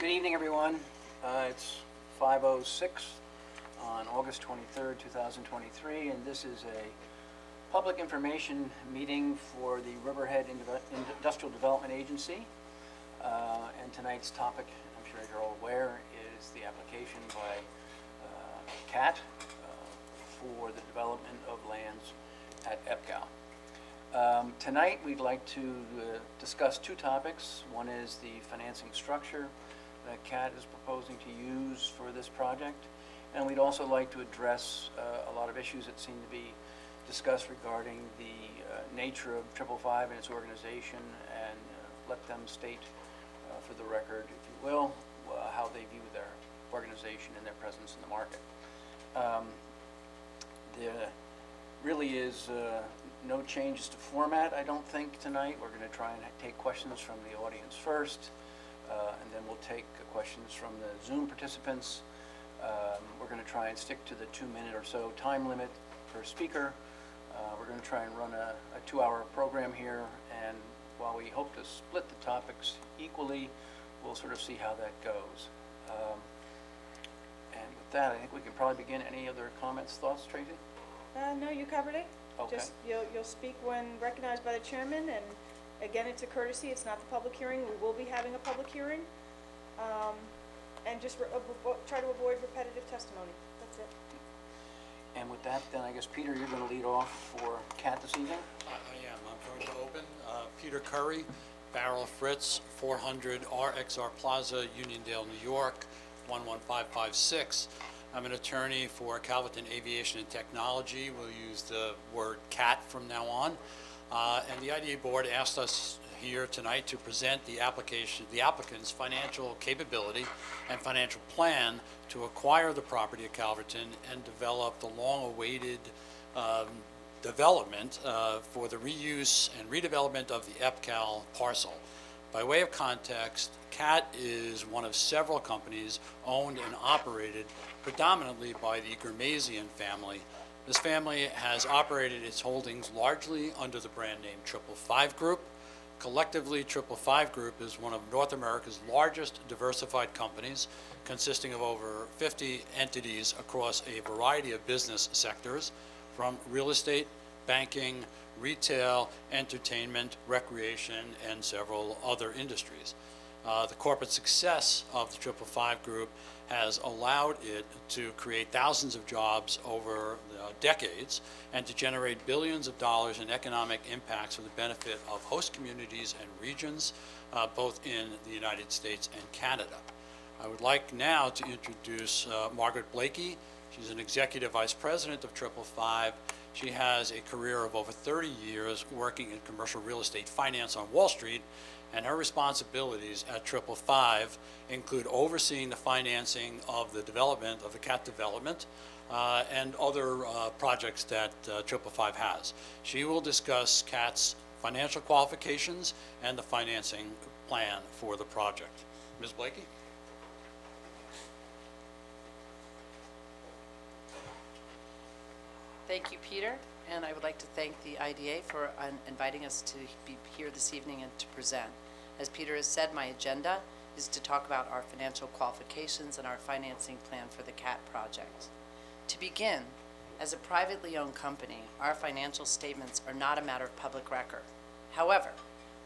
evening, everyone. It's 5:06 on August 23rd, 2023, and this is a public information meeting for the Riverhead Industrial Development Agency. And tonight's topic, I'm sure you're all aware, is the application by CAT for the development of lands at EPCAL. Tonight, we'd like to discuss two topics. One is the financing structure that CAT is proposing to use for this project. And we'd also like to address a lot of issues that seem to be discussed regarding the nature of 555 and its organization, and let them state for the record, if you will, how they view their organization and their presence in the market. There really is no changes to format, I don't think, tonight. We're going to try and take questions from the audience first, and then we'll take questions from the Zoom participants. We're going to try and stick to the 2-minute or so time limit per speaker. We're going to try and run a 2-hour program here, and while we hope to split the topics equally, we'll sort of see how that goes. And with that, I think we can probably begin. Any other comments, thoughts, Tracy? No, you covered it. Okay. Just you'll speak when recognized by the chairman, and again, it's a courtesy. It's not the public hearing. We will be having a public hearing, and just try to avoid repetitive testimony. That's it. And with that, then I guess, Peter, you're going to lead off for CAT this evening? I am. I'm going to open. Peter Curry, Barrel Fritz, 400 RXR Plaza, Uniondale, New York, 11556. I'm an attorney for Calverton Aviation and Technology. We'll use the word CAT from now on. And the IDA board asked us here tonight to present the applicant's financial capability and financial plan to acquire the property at Calverton and develop the long-awaited development for the reuse and redevelopment of the EPCAL parcel. By way of context, CAT is one of several companies owned and operated predominantly by the Germazian family. This family has operated its holdings largely under the brand name 555 Group. Collectively, 555 Group is one of North America's largest diversified companies, consisting of over 50 entities across a variety of business sectors, from real estate, banking, retail, entertainment, recreation, and several other industries. The corporate success of the 555 Group has allowed it to create thousands of jobs over decades and to generate billions of dollars in economic impacts for the benefit of host communities and regions, both in the United States and Canada. I would like now to introduce Margaret Blakey. She's an executive vice president of 555. She has a career of over 30 years working in commercial real estate finance on Wall Street, and her responsibilities at 555 include overseeing the financing of the development of the CAT development and other projects that 555 has. She will discuss CAT's financial qualifications and the financing plan for the project. Ms. Blakey? Thank you, Peter, and I would like to thank the IDA for inviting us to be here this evening and to present. As Peter has said, my agenda is to talk about our financial qualifications and our financing plan for the CAT project. To begin, as a privately owned company, our financial statements are not a matter of public record. However,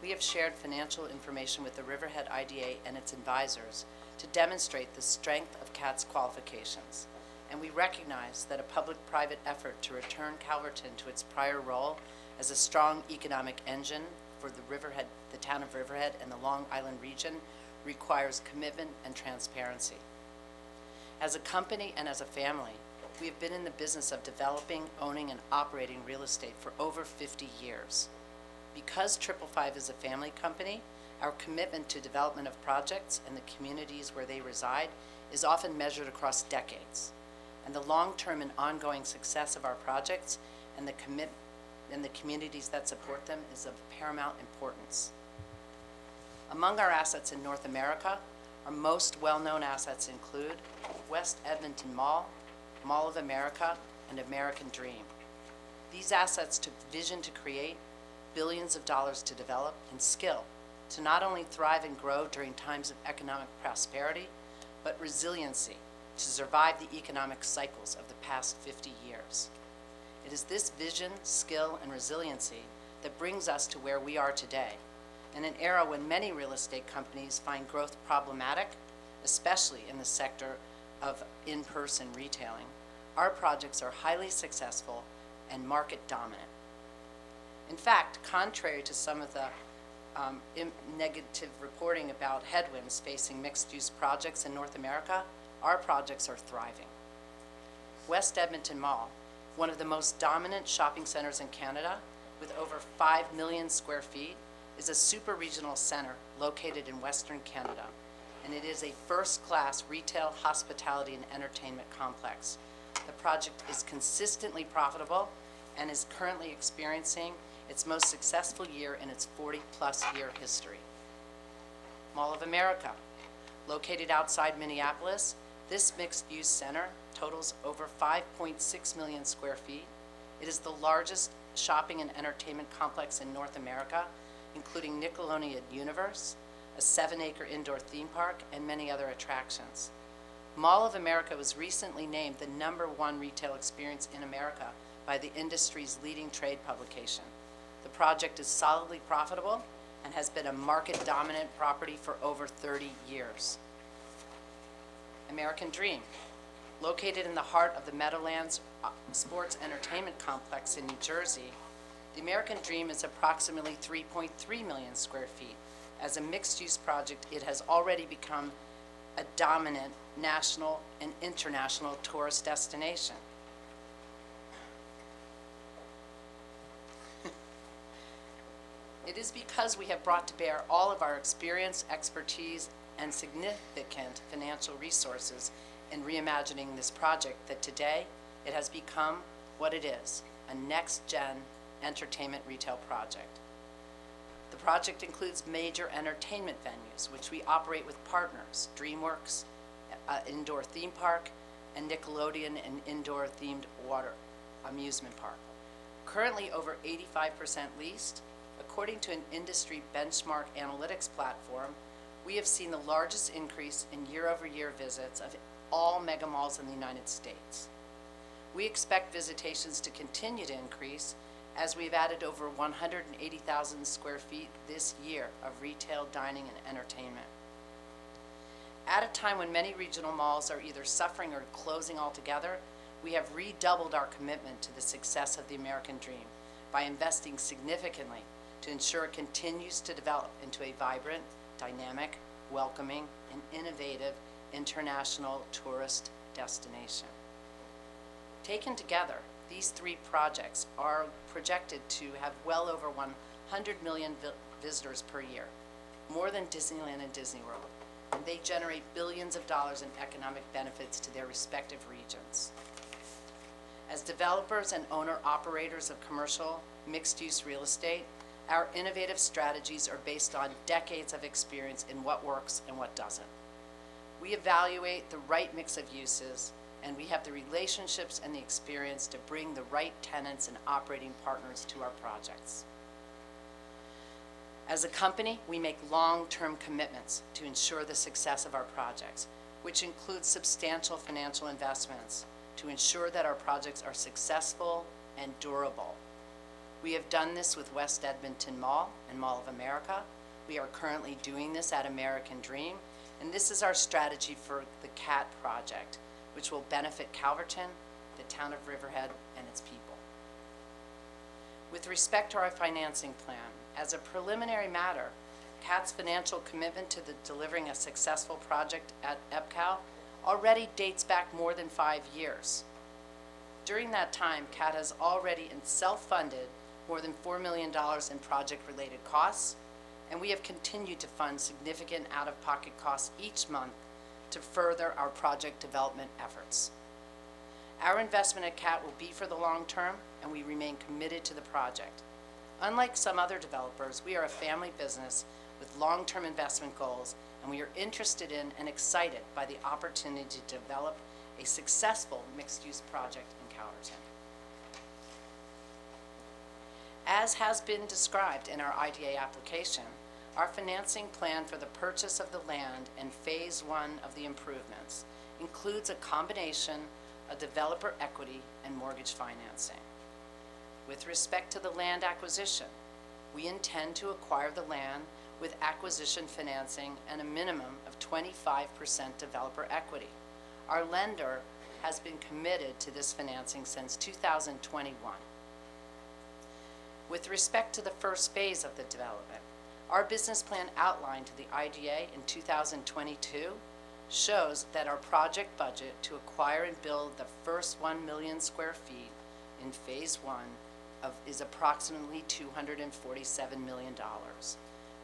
we have shared financial information with the Riverhead IDA and its advisors to demonstrate the strength of CAT's qualifications. And we recognize that a public-private effort to return Calverton to its prior role as a strong economic engine for the town of Riverhead and the Long Island region requires commitment and transparency. As a company and as a family, we have been in the business of developing, owning, and operating real estate for over 50 years. Because 555 is a family company, our commitment to development of projects and the communities where they reside is often measured across decades. And the long-term and ongoing success of our projects and the communities that support them is of paramount importance. Among our assets in North America, our most well-known assets include West Edmonton Mall, Mall of America, and American Dream. These assets took vision to create, billions of dollars to develop, and skill to not only thrive and grow during times of economic prosperity, but resiliency to survive the economic cycles of the past 50 years. It is this vision, skill, and resiliency that brings us to where we are today, in an era when many real estate companies find growth problematic, especially in the sector of in-person retailing. Our projects are highly successful and market dominant. In fact, contrary to some of the negative reporting about headwinds facing mixed-use projects in North America, our projects are thriving. West Edmonton Mall, one of the most dominant shopping centers in Canada, with over 5 million square feet, is a super-regional center located in Western Canada, and it is a first-class retail, hospitality, and entertainment complex. The project is consistently profitable and is currently experiencing its most successful year in its 40-plus year history. Mall of America, located outside Minneapolis, this mixed-use center totals over 5.6 million square feet. It is the largest shopping and entertainment complex in North America, including Nickelodeon Universe, a 7-acre indoor theme park, and many other attractions. Mall of America was recently named the #1 retail experience in America by the industry's leading trade publication. The project is solidly profitable and has been a market-dominant property for over 30 years. American Dream, located in the heart of the Meadowlands Sports Entertainment Complex in New Jersey, the American Dream is approximately 3.3 million square feet. As a mixed-use project, it has already become a dominant national and international tourist destination. It is because we have brought to bear all of our experience, expertise, and significant financial resources in reimagining this project that today it has become what it is, a next-gen entertainment retail project. The project includes major entertainment venues, which we operate with partners, DreamWorks, indoor theme park, and Nickelodeon, an indoor themed water amusement park. Currently over 85% leased, according to an industry benchmark analytics platform, we have seen the largest increase in year-over-year visits of all mega malls in the United States. We expect visitations to continue to increase as we've added over 180,000 square feet this year of retail, dining, and entertainment. At a time when many regional malls are either suffering or closing altogether, we have redoubled our commitment to the success of the American Dream by investing significantly to ensure it continues to develop into a vibrant, dynamic, welcoming, and innovative international tourist destination. Taken together, these 3 projects are projected to have well over 100 million visitors per year, more than Disneyland and Disney World, and they generate billions of dollars in economic benefits to their respective regions. As developers and owner-operators of commercial mixed-use real estate, our innovative strategies are based on decades of experience in what works and what doesn't. We evaluate the right mix of uses, and we have the relationships and the experience to bring the right tenants and operating partners to our projects. As a company, we make long-term commitments to ensure the success of our projects, which includes substantial financial investments to ensure that our projects are successful and durable. We have done this with West Edmonton Mall and Mall of America. We are currently doing this at American Dream, and this is our strategy for the CAT project, which will benefit Calverton, the town of Riverhead, and its people. With respect to our financing plan, as a preliminary matter, CAT's financial commitment to delivering a successful project at EPCAL already dates back more than 5 years. During that time, CAT has already self-funded more than $4 million in project-related costs, and we have continued to fund significant out-of-pocket costs each month to further our project development efforts. Our investment at CAT will be for the long term, and we remain committed to the project. Unlike some other developers, we are a family business with long-term investment goals, and we are interested in and excited by the opportunity to develop a successful mixed-use project in Calverton. As has been described in our IDA application, Our financing plan for the purchase of the land and Phase 1 of the improvements includes a combination of developer equity and mortgage financing. With respect to the land acquisition, we intend to acquire the land with acquisition financing and a minimum of 25% developer equity. Our lender has been committed to this financing since 2021. With respect to the first phase of the development, our business plan outlined to the IDA in 2022 shows that our project budget to acquire and build the first 1 million square feet in Phase 1 is approximately $247 million.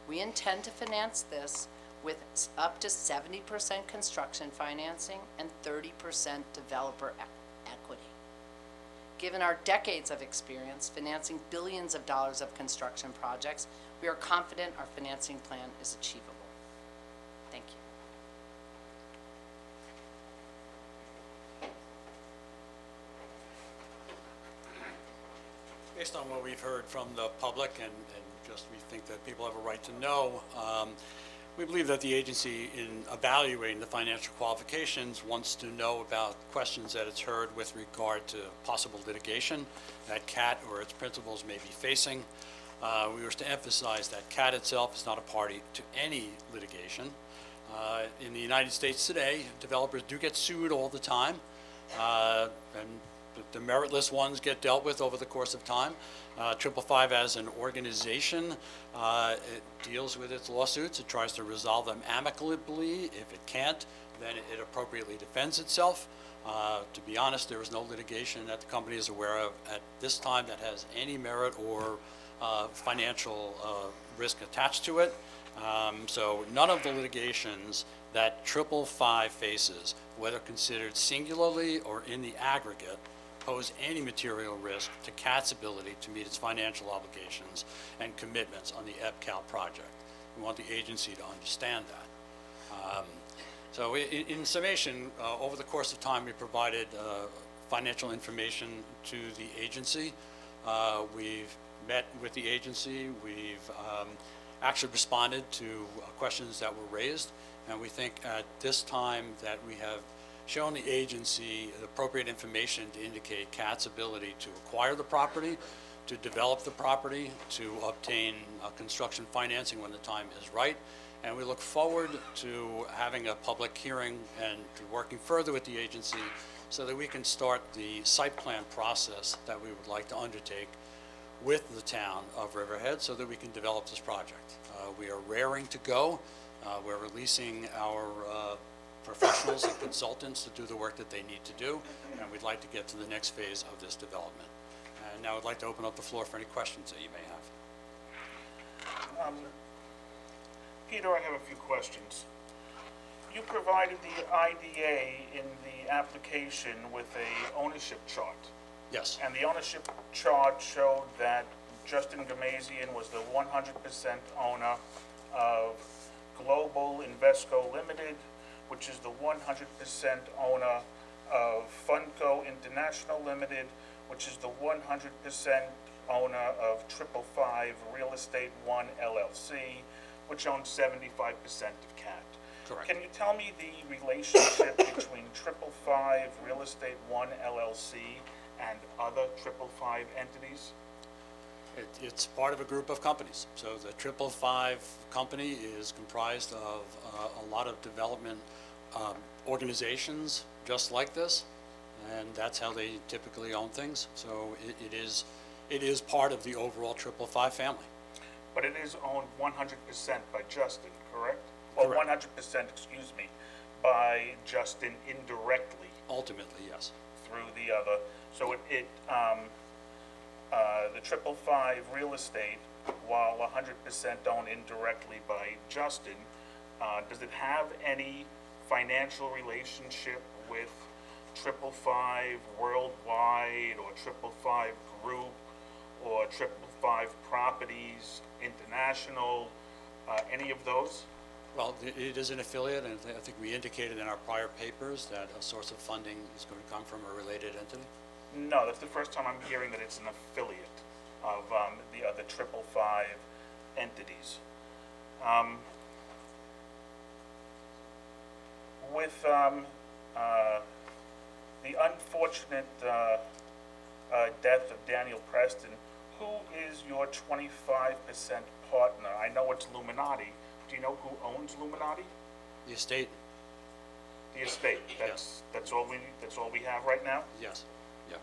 We intend to finance this with up to 70% construction financing and 30% developer equity. Given our decades of experience financing billions of dollars of construction projects, we are confident our financing plan is achievable. Thank you. Based on what we've heard from the public and just we think that people have a right to know, we believe that the agency, in evaluating the financial qualifications, wants to know about questions that it's heard with regard to possible litigation that CAT or its principals may be facing. We wish to emphasize that CAT itself is not a party to any litigation. In the United States today, developers do get sued all the time, and the meritless ones get dealt with over the course of time. 555 as an organization, it deals with its lawsuits. It tries to resolve them amicably. If it can't, then it appropriately defends itself. To be honest, there is no litigation that the company is aware of at this time that has any merit or financial risk attached to it. So none of the litigations that 555 faces, whether considered singularly or in the aggregate, pose any material risk to CAT's ability to meet its financial obligations and commitments on the EPCAL project. We want the agency to understand that. So in summation, over the course of time, we provided financial information to the agency. We've met with the agency. We've actually responded to questions that were raised, and we think at this time that we have shown the agency the appropriate information to indicate CAT's ability to acquire the property, to develop the property, to obtain construction financing when the time is right. And we look forward to having a public hearing and to working further with the agency so that we can start the site plan process that we would like to undertake with the town of Riverhead so that we can develop this project. We are raring to go. We're releasing our professionals and consultants to do the work that they need to do, and we'd like to get to the next phase of this development. And now I'd like to open up the floor for any questions that you may have. Peter, I have a few questions. You provided the IDA in the application with a ownership chart, Yes, and the ownership chart showed that Justin Gamazian was the 100% owner of Global Invesco Limited, which is the 100% owner of Funco International Limited, which is the 100% owner of 555 Real Estate One LLC, which owns 75% of CAT. correct. Can you tell me the relationship between 555 Real Estate One LLC and other 555 entities? It's part of a group of companies. So the 555 company is comprised of a lot of development organizations just like this, and that's how they typically own things. So it is part of the overall 555 family. But it is owned 100% by Justin, correct? Correct. Or 100%, excuse me, by Justin indirectly Ultimately, yes. through the other. So the 555 Real Estate, while 100% owned indirectly by Justin, does it have any financial relationship with 555 Worldwide or 555 Group or 555 Properties International, any of those? Well, it is an affiliate, and I think we indicated in our prior papers that a source of funding is going to come from a related entity. No, that's the first time I'm hearing that it's an affiliate of the other 555 entities. With the unfortunate death of Daniel Preston, who is your 25% partner? I know it's Illuminati. Do you know who owns Illuminati? The estate, The estate. That's all we have right now? yes, yeah.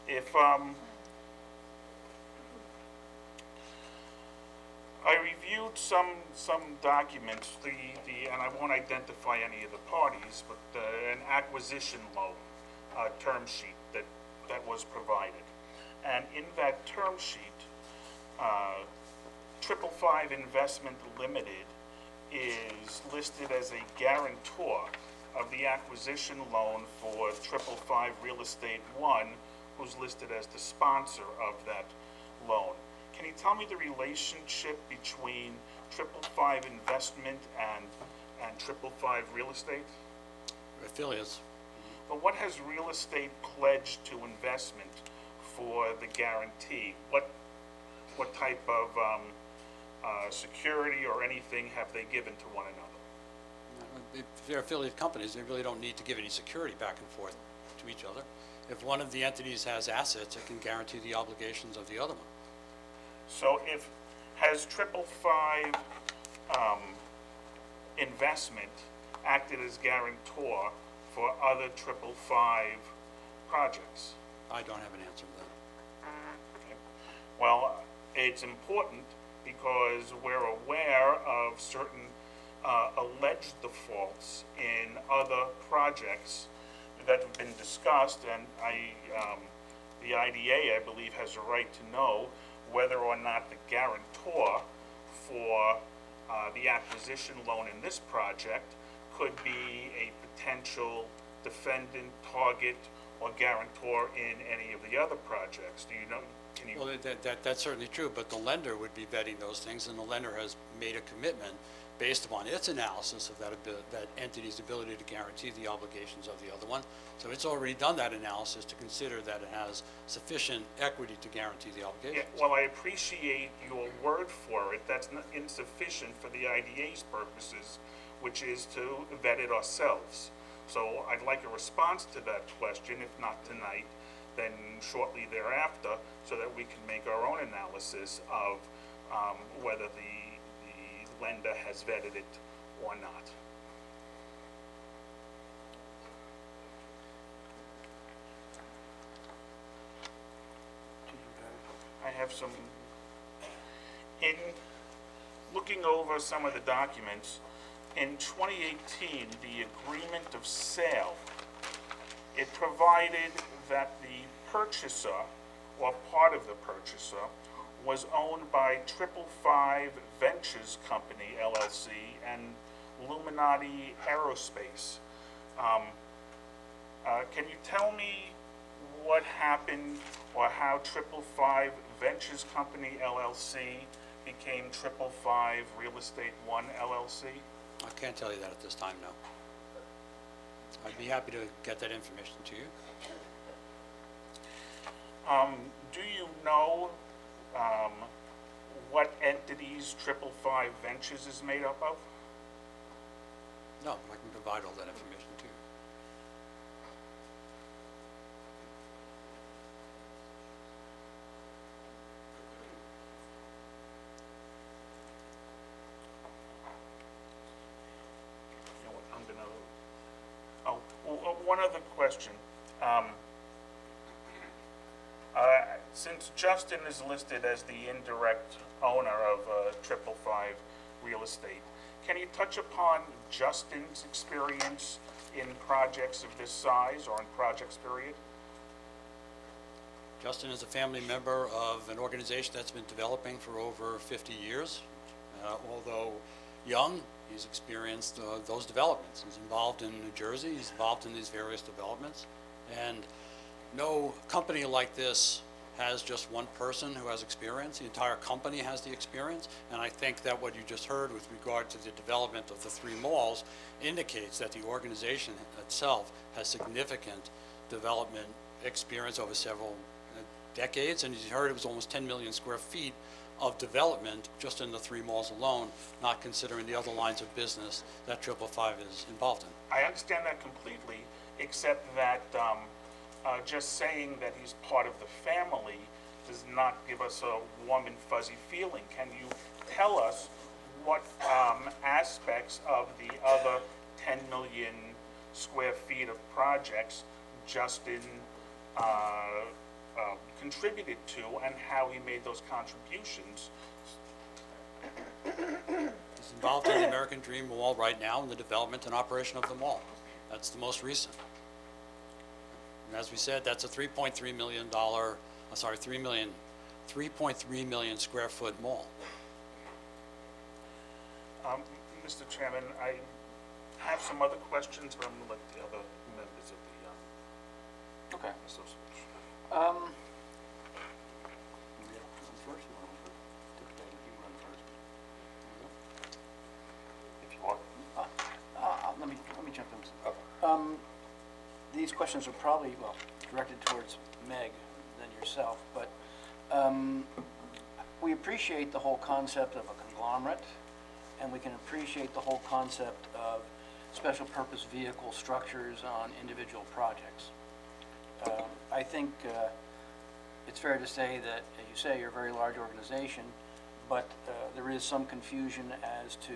If, I reviewed some documents, and I won't identify any of the parties, but an acquisition loan, term sheet that was provided. And in that term sheet, 555 Investment Limited is listed as a guarantor of the acquisition loan for 555 Real Estate One, who's listed as the sponsor of that loan. Can you tell me the relationship between 555 Investment and 555 Real Estate? Affiliates, But what has Real Estate pledged to investment for the guarantee? What type of security or anything have they given to one another? if they're affiliate companies, they really don't need to give any security back and forth to each other. If one of the entities has assets, it can guarantee the obligations of the other one. So has 555 Investment acted as guarantor for other 555 projects? I don't have an answer to that. Okay. Well, it's important because we're aware of certain alleged defaults in other projects that have been discussed, and the IDA, I believe, has a right to know whether or not the guarantor for the acquisition loan in this project could be a potential defendant, target, or guarantor in any of the other projects. Do you know, can you? Well, that's certainly true, but the lender would be vetting those things, and the lender has made a commitment based upon its analysis of that entity's ability to guarantee the obligations of the other one. So it's already done that analysis to consider that it has sufficient equity to guarantee the Yeah, obligations. well, I appreciate your word for it. That's not insufficient for the IDA's purposes, which is to vet it ourselves. So I'd like a response to that question, if not tonight, then shortly thereafter, so that we can make our own analysis of whether the lender has vetted it or not. I have some, in looking over some of the documents, in 2018, the agreement of sale, it provided that the purchaser, or part of the purchaser, was owned by 555 Ventures Company, LLC, and Illuminati Aerospace. Can you tell me what happened, or how 555 Ventures Company, LLC became 555 Real Estate One, LLC? I can't tell you that at this time, no. I'd be happy to get that information to you. Do you know what entities 555 Ventures is made up of? No, I can provide all that information to you. You know what, I'm gonna, one other question. Since Justin is listed as the indirect owner of 555 Real Estate, can you touch upon Justin's experience in projects of this size, or in projects period? Justin is a family member of an organization that's been developing for over 50 years. Although young, he's experienced those developments. He's involved in New Jersey, he's involved in these various developments. And no company like this has just one person who has experience. The entire company has the experience. And I think that what you just heard with regard to the development of the 3 malls indicates that the organization itself has significant development experience over several decades, and as you heard, it was almost 10 million square feet of development just in the 3 malls alone, not considering the other lines of business that 555 is involved in. I understand that completely, except that just saying that he's part of the family does not give us a warm and fuzzy feeling. Can you tell us what aspects of the other 10 million square feet of projects Justin contributed to and how he made those contributions? He's involved in the American Dream Mall right now in the development and operation of the mall. That's the most recent. And as we said, that's a $3.3 million, 3.3 million square foot mall. Mr. Chairman, I have some other questions, but I'm going to let the other members of the Okay. association. If you want. Let me jump in. These questions are probably, well, directed towards Meg than yourself, but we appreciate the whole concept of a conglomerate, and we can appreciate the whole concept of special purpose vehicle structures on individual projects. I think it's fair to say that, as you say, you're a very large organization, but there is some confusion as to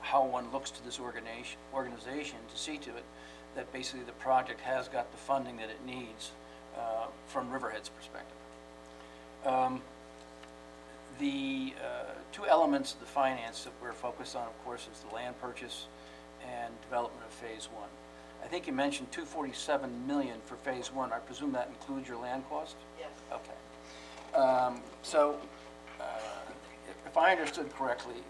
how one looks to this organization to see to it that basically the project has got the funding that it needs from Riverhead's perspective. The two elements of the finance that we're focused on, of course, is the land purchase and development of Phase 1. I think you mentioned $247 million for Phase 1. I presume that includes your land cost? Yes. Okay. So, if I understood correctly,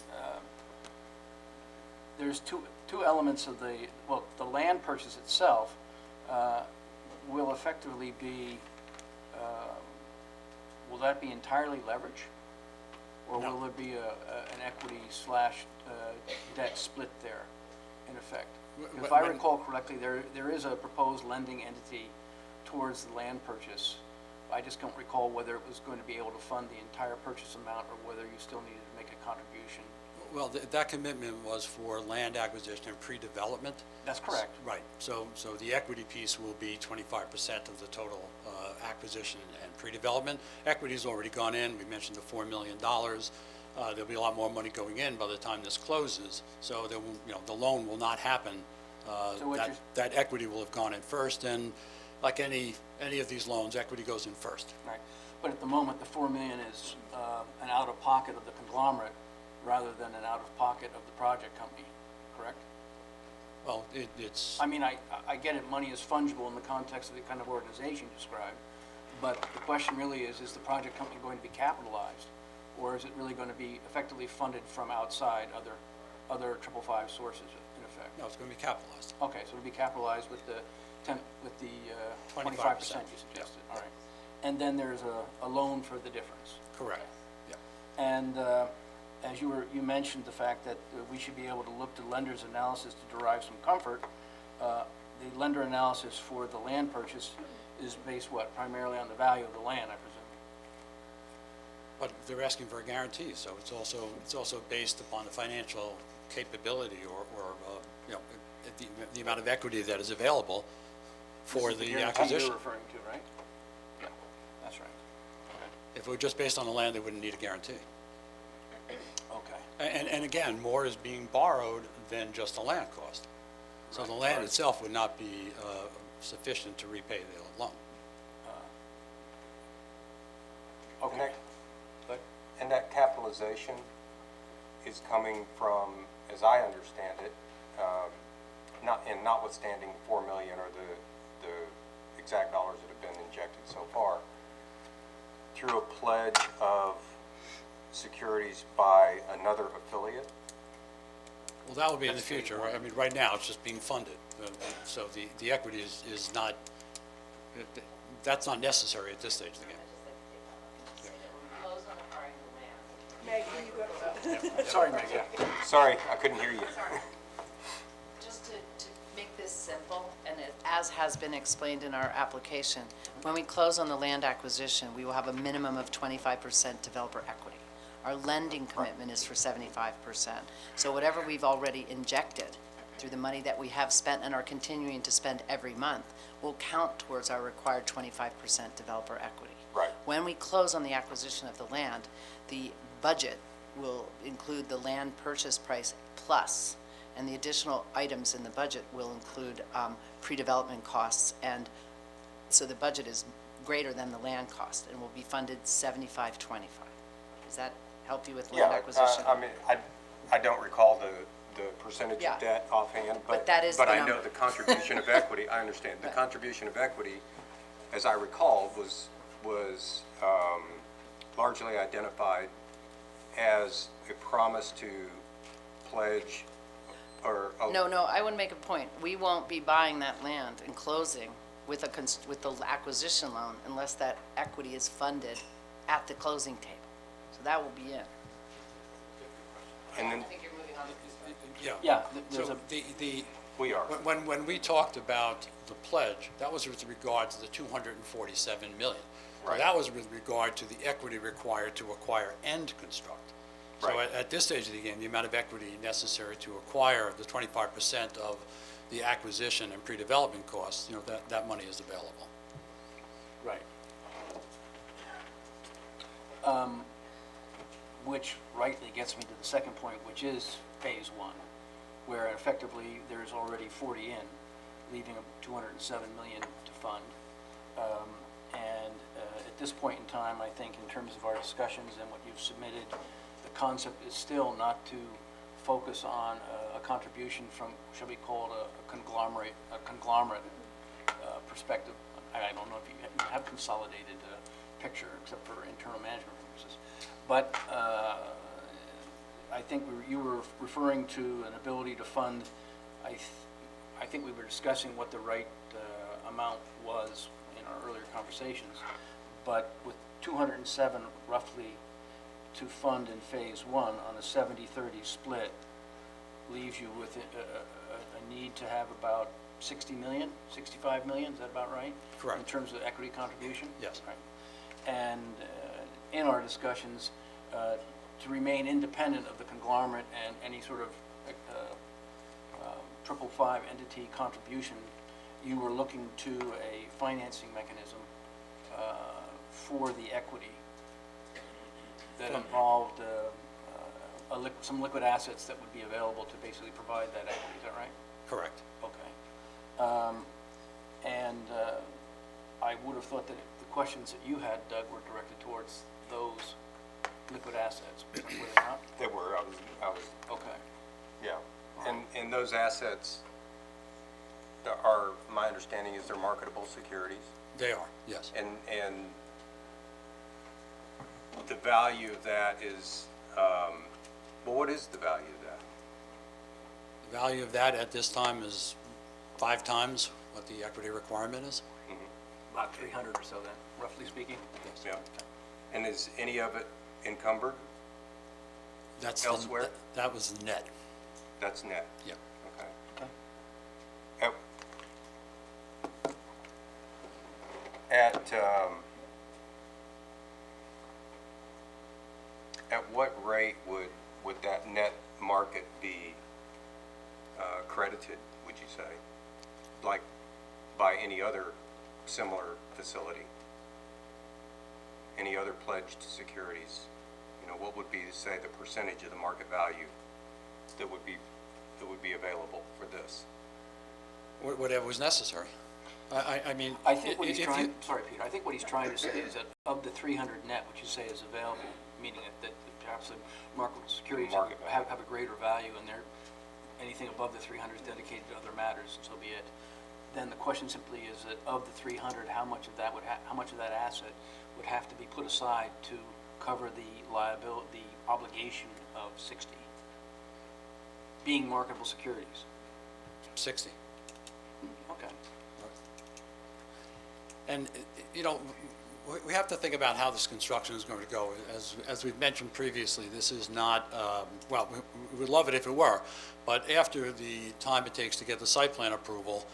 there's two elements of the land purchase itself will effectively be, will that be entirely leverage? Or No. will there be an equity / debt split there, in effect? If I recall correctly, there is a proposed lending entity towards the land purchase. I just don't recall whether it was going to be able to fund the entire purchase amount or whether you still needed to make a contribution. Well, that commitment was for land acquisition and pre-development. That's correct. Right. So the equity piece will be 25% of the total acquisition and pre-development. Equity's already gone in. We mentioned the $4 million. There'll be a lot more money going in by the time this closes. So there will, the loan will not happen. So what you're- That equity will have gone in first, and like any of these loans, equity goes in first. Right. But at the moment, the $4 million is an out-of-pocket of the conglomerate rather than an out-of-pocket of the project company, correct? Well, it's. I mean, I get it, money is fungible in the context of the kind of organization you described, but the question really is the project company going to be capitalized? Or is it really going to be effectively funded from outside other 555 sources, in effect? No, it's going to be capitalized. Okay, so it'll be capitalized with the 25% you 25%, suggested, all right. And then there's a loan for the difference. Correct. Yeah. And as you mentioned the fact that we should be able to look to lender's analysis to derive some comfort. The lender analysis for the land purchase is based, what, primarily on the value of the land, I presume? But they're asking for a guarantee, so it's also based upon the financial capability or the amount of equity that is available for This is the guarantee acquisition. you're referring to, right? Yeah, that's right. If it were just based on the land, they wouldn't need a guarantee. Okay. And again, more is being borrowed than just the land cost. So the land itself would not be sufficient to repay the loan. Okay. And that capitalization is coming from, as I understand it, notwithstanding 4 million or the exact dollars that have been injected so far, through a pledge of securities by another affiliate? Well, that would be in the future, right? I mean, right now, it's just being funded. So the equity is not, that's not necessary at this stage of the game. Meg, can you go? Sorry, Meg, yeah. Sorry, I couldn't hear you. Just to make this simple, and as as has been explained in our application, when we close on the land acquisition, we will have a minimum of 25% developer equity. Our lending commitment is for 75%. So whatever we've already injected through the money that we have spent and are continuing to spend every month will count towards our required 25% developer equity. Right. When we close on the acquisition of the land, the budget will include the land purchase price plus, and the additional items in the budget will include pre-development costs, and so the budget is greater than the land cost and will be funded 75-25. Does that help you with land acquisition? I mean, I don't recall the percentage Yeah. of debt offhand, But that is but the I know number. the contribution of equity, I understand. The Right. contribution of equity, as I recall, was largely identified as a promise to pledge or. No, I want to make a point. We won't be buying that land and closing with with the acquisition loan unless that equity is funded at the closing table. So that will be in. And then think you're moving on. Yeah, there's So a, we are. when we talked about the pledge, that was with regard to the 247 million. Right. That was with regard to the equity required to acquire and construct. So Right. at this stage of the game, the amount of equity necessary to acquire the 25% of the acquisition and pre-development costs, that money is available. right. Which rightly gets me to the second point, which is phase one, where effectively there's already 40 in, leaving 207 million to fund. And at this point in time, I think in terms of our discussions and what you've submitted, the concept is still not to focus on a contribution from, shall we call it a conglomerate perspective. I don't know if you have consolidated picture except for internal management purposes. But I think you were referring to an ability to fund, I think we were discussing what the right amount was in our earlier conversations. But with 207 roughly to fund in phase one on a 70-30 split leaves you with a need to have about 60 million, 65 million, is that about right? Correct. In terms of equity contribution? Yes. Right. And in our discussions, to remain independent of the conglomerate and any sort of 555 entity contribution, you were looking to a financing mechanism for the equity that involved some liquid assets that would be available to basically provide that equity, is that right? Correct. Okay. And I would have thought that the questions that you had, Doug, were directed towards those liquid assets, were they not? They were, I was, Okay. yeah. And those assets are, my understanding is they're marketable securities. They are, yes. And the value of that is, well, what is the value of that? The value of that at this time is 5 times what the equity requirement is. About 300 or so then, roughly speaking? Yeah. And is any of it encumbered? That's Elsewhere? That was the net, That's net? yeah. Okay. Okay. At what rate would that net market be credited, would you say? Like by any other similar facility? Any other pledged securities? What would be, say, the percentage of the market value that would be available for this? Whatever was necessary. I mean. I think what he's if trying, you- sorry, Peter, I think what he's trying to say is that of the 300 net, which you say is available, meaning that perhaps the marketable securities Market value. have a greater value and anything above the 300 is dedicated to other matters, and so be it. Then the question simply is that of the 300, how much of that asset would have to be put aside to cover the liability, the obligation of 60, being marketable securities? 60. Okay. And, we have to think about how this construction is going to go. As we've mentioned previously, this is not, well, we would love it if it were, but after the time it takes to get the site plan approval,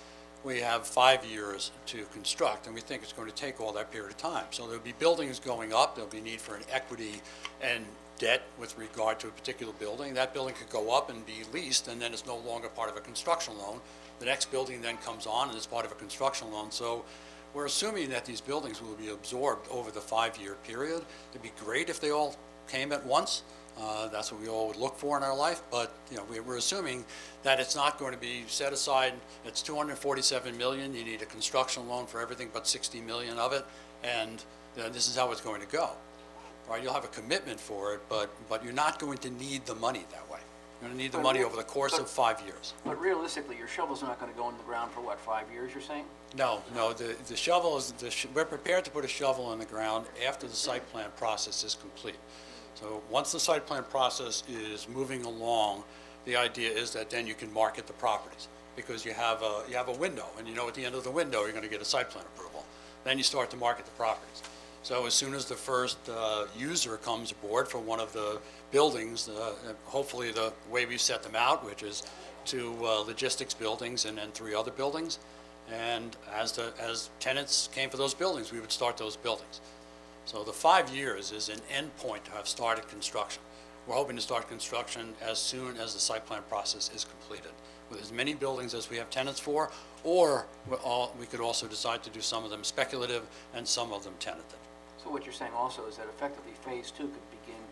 we have 5 years to construct, and we think it's going to take all that period of time. So there'll be buildings going up, there'll be need for an equity and debt with regard to a particular building. That building could go up and be leased, and then it's no longer part of a construction loan. The next building then comes on and is part of a construction loan. So we're assuming that these buildings will be absorbed over the 5-year period. It'd be great if they all came at once. That's what we all would look for in our life, but, you know, we're assuming that it's not going to be set aside. It's $247 million. You need a construction loan for everything but $60 million of it, and this is how it's going to go. Right? You'll have a commitment for it, but you're not going to need the money that way. You're going to need the money over the course of 5 years. But realistically, your shovel's not going to go in the ground for what, 5 years, you're saying? No, the shovel is, we're prepared to put a shovel in the ground after the site plan process is complete. So once the site plan process is moving along, the idea is that then you can market the properties, because you have a window, and you know at the end of the window, you're going to get a site plan approval. Then you start to market the properties. So as soon as the first user comes aboard for one of the buildings, hopefully the way we set them out, which is 2 logistics buildings and then 3 other buildings, and as tenants came for those buildings, we would start those buildings. So the 5 years is an end point to have started construction. We're hoping to start construction as soon as the site plan process is completed, with as many buildings as we have tenants for, or we could also decide to do some of them speculative and some of them tenanted. So what you're saying also is that effectively Phase 2 could begin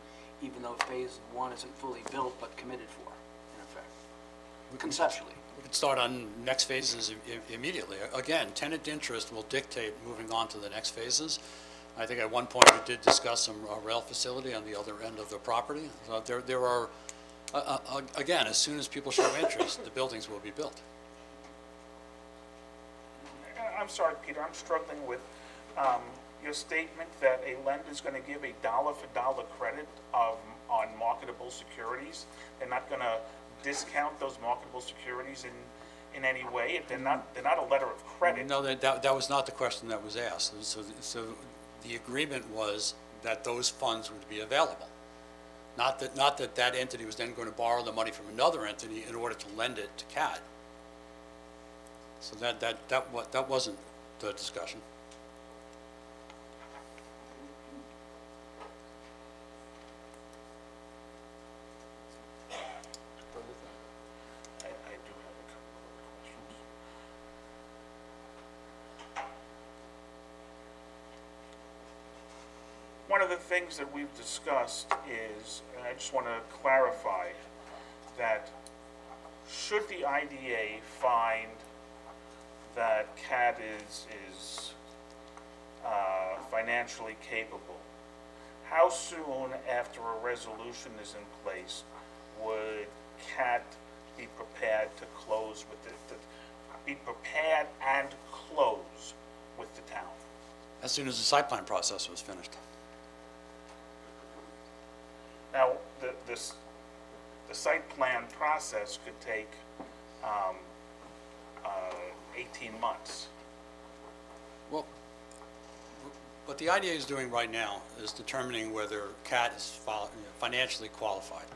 even though Phase 1 isn't fully built but committed for, in effect, conceptually. We could start on next phases immediately. Again, tenant interest will dictate moving on to the next phases. I think at one point we did discuss some rail facility on the other end of the property. So there are, again, as soon as people show interest, the buildings will be built. I'm sorry, Peter, I'm struggling with your statement that a lender is going to give a dollar-for-dollar credit on marketable securities. They're not going to discount those marketable securities in any way. They're not a letter of credit. No, that was not the question that was asked. So the agreement was that those funds would be available. Not that entity was then going to borrow the money from another entity in order to lend it to CAD. So that wasn't the discussion. I do have a couple of questions. One of the things that we've discussed is, and I just want to clarify, that should the IDA find that CAT is financially capable, how soon after a resolution is in place would CAT be prepared to close with be prepared and close with the town? As soon as the site plan process was finished. Now, the site plan process could take 18 months. Well, what the IDA is doing right now is determining whether CAT is financially qualified.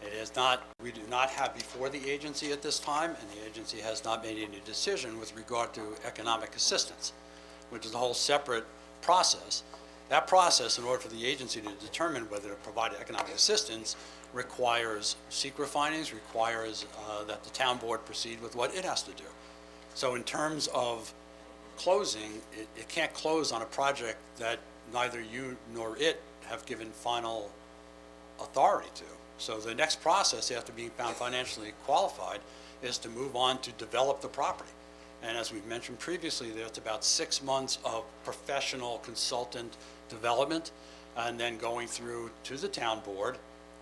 It is not, we do not have before the agency at this time, and the agency has not made any decision with regard to economic assistance, which is a whole separate process. That process, in order for the agency to determine whether to provide economic assistance, requires secret findings, requires that the town board proceed with what it has to do. So in terms of closing, it can't close on a project that neither you nor it have given final authority to. So the next process, after being found financially qualified, is to move on to develop the property. And as we've mentioned previously, there's about 6 months of professional consultant development, and then going through to the town board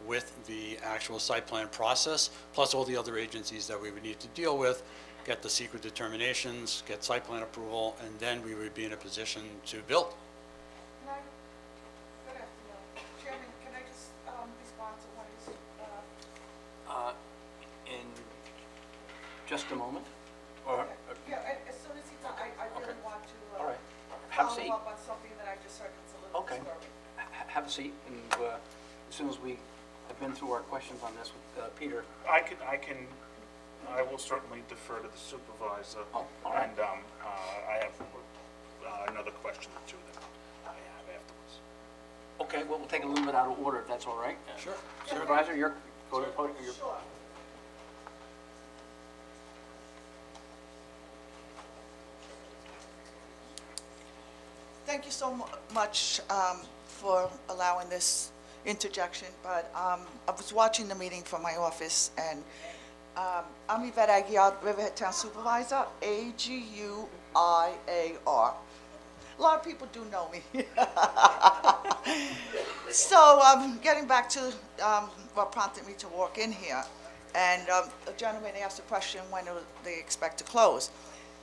with the actual site plan process, plus all the other agencies that we would need to deal with, get the secret determinations, get site plan approval, and then we would be in a position to build. Can I, good afternoon. Chairman, can I just respond to one of his, In just a moment? Or, yeah, as soon as he's done, I really Okay. want to all right, have a follow seat. up on something that I just heard that's a little Okay. disturbing. Have a seat, and as soon as we have been through our questions on this with Peter. I can I will certainly defer to the supervisor. Oh, all right. And I have another question or two that I have afterwards. Okay, well, we'll take a little bit out of order, if that's all right. Sure. Supervisor, go to the podium. Sure. Thank you so much for allowing this interjection, but I was watching the meeting from my office, and I'm Yvette Aguiar, Riverhead Town Supervisor, Aguiar. A lot of people do know me. So, getting back to what prompted me to walk in here, and a gentleman asked a question, when do they expect to close?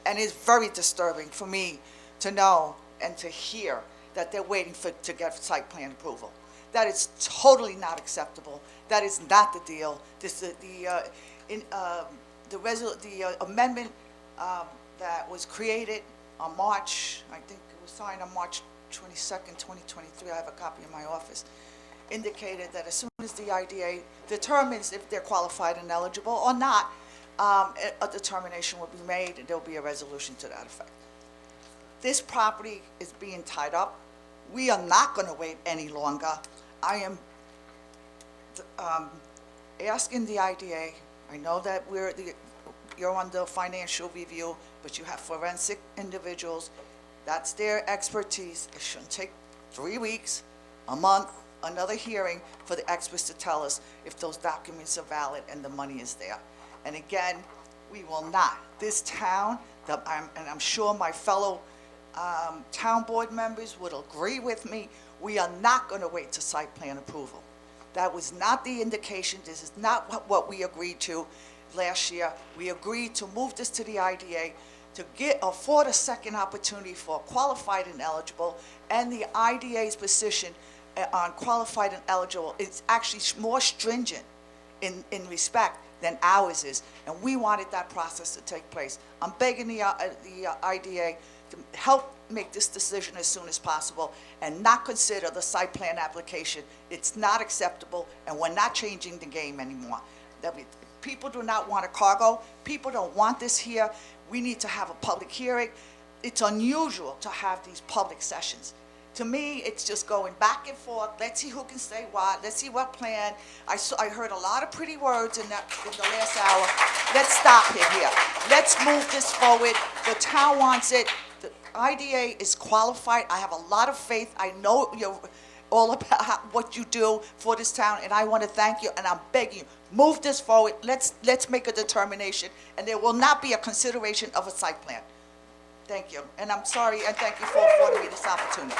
And it's very disturbing for me to know and to hear that they're waiting to get site plan approval. That is totally not acceptable. That is not the deal. This is the amendment that was created on March, I think it was signed on March 22nd, 2023, I have a copy in my office, indicated that as soon as the IDA determines if they're qualified and eligible or not, a determination will be made, and there'll be a resolution to that effect. This property is being tied up. We are not going to wait any longer. I am asking the IDA, I know that you're under financial review, but you have forensic individuals. That's their expertise. It shouldn't take 3 weeks, a month, another hearing for the experts to tell us if those documents are valid and the money is there. And again, we will not. This town, and I'm sure my fellow town board members would agree with me, we are not going to wait to site plan approval. That was not the indication. This is not what we agreed to last year. We agreed to move this to the IDA to afford a second opportunity for qualified and eligible, and the IDA's position on qualified and eligible is actually more stringent in respect than ours is, and we wanted that process to take place. I'm begging the IDA to help make this decision as soon as possible and not consider the site plan application. It's not acceptable, and we're not changing the game anymore. People do not want a cargo. People don't want this here. We need to have a public hearing. It's unusual to have these public sessions. To me, it's just going back and forth. Let's see who can say what. Let's see what plan. I heard a lot of pretty words in the last hour. Let's stop it here. Let's move this forward. The town wants it. The IDA is qualified. I have a lot of faith. I know you're all about what you do for this town, and I want to thank you, and I'm begging you, move this forward. Let's make a determination, and there will not be a consideration of a site plan. Thank you, and I'm sorry, and thank you for affording me this opportunity.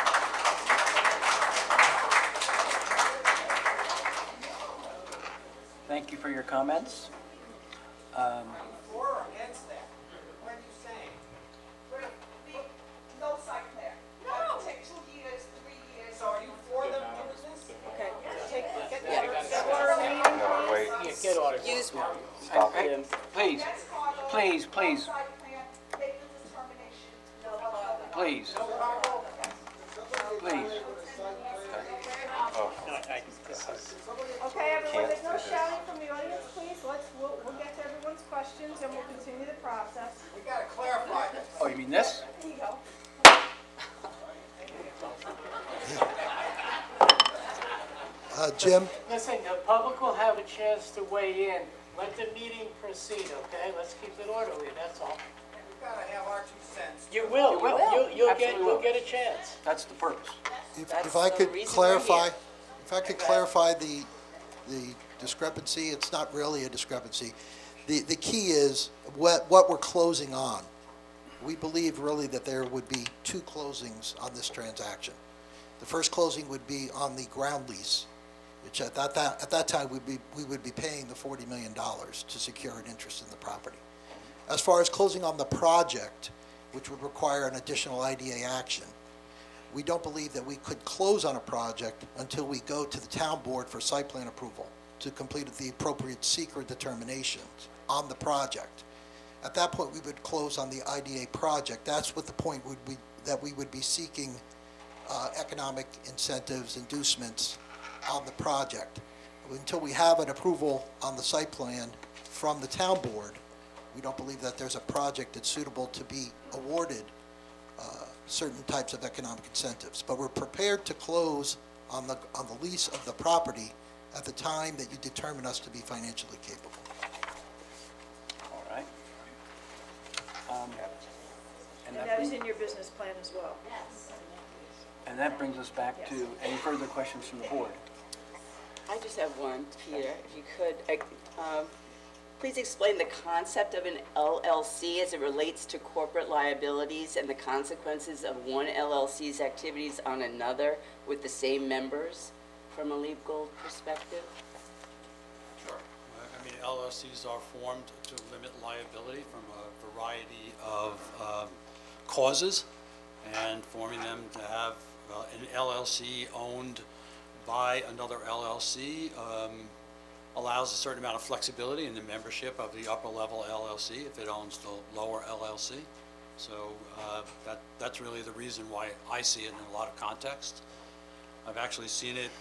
Thank you for your comments. For or against that? What are you saying? No site plan. No. It'll take 2 years, 3 years. So are you for them doing this? Okay, get order of meeting, No, wait, Get order. Use one. stop Hey, it. Please, Next cargo, please, no please, site plan, make the determination. please, please. Okay, everyone, there's no Can't do this. shouting from the audience, please. We'll get to everyone's questions, and we'll continue the process. We gotta clarify this. Oh, you mean this? There you go. Jim, Listen, the public will have a chance to weigh in. Let the meeting proceed, okay? Let's keep it orderly, that's all. We gotta have our 2 cents. You will, You will. you'll Absolutely will. get a chance. That's the purpose. if I could clarify, the discrepancy, it's not really a discrepancy. The key is what we're closing on. We believe really that there would be 2 closings on this transaction. The first closing would be on the ground lease, which at that time, we would be paying the $40 million to secure an interest in the property. As far as closing on the project, which would require an additional IDA action, we don't believe that we could close on a project until we go to the town board for site plan approval to complete the appropriate secret determinations on the project. At that point, we would close on the IDA project. That's what the point would be, that we would be seeking economic incentives, inducements on the project. Until we have an approval on the site plan from the town board, We don't believe that there's a project that's suitable to be awarded certain types of economic incentives. But we're prepared to close on the lease of the property at the time that you determine us to be financially capable. All right. And that is in your business plan as well. And that brings us back to any further questions from the board? I just have one, Peter, if you could. Please explain the concept of an LLC as it relates to corporate liabilities and the consequences of one LLC's activities on another with the same members from a legal perspective. Sure. I mean, LLCs are formed to limit liability from a variety of causes, and forming them to have an LLC owned by another LLC allows a certain amount of flexibility in the membership of the upper level LLC if it owns the lower LLC. So that's really the reason why I see it in a lot of contexts. I've actually seen it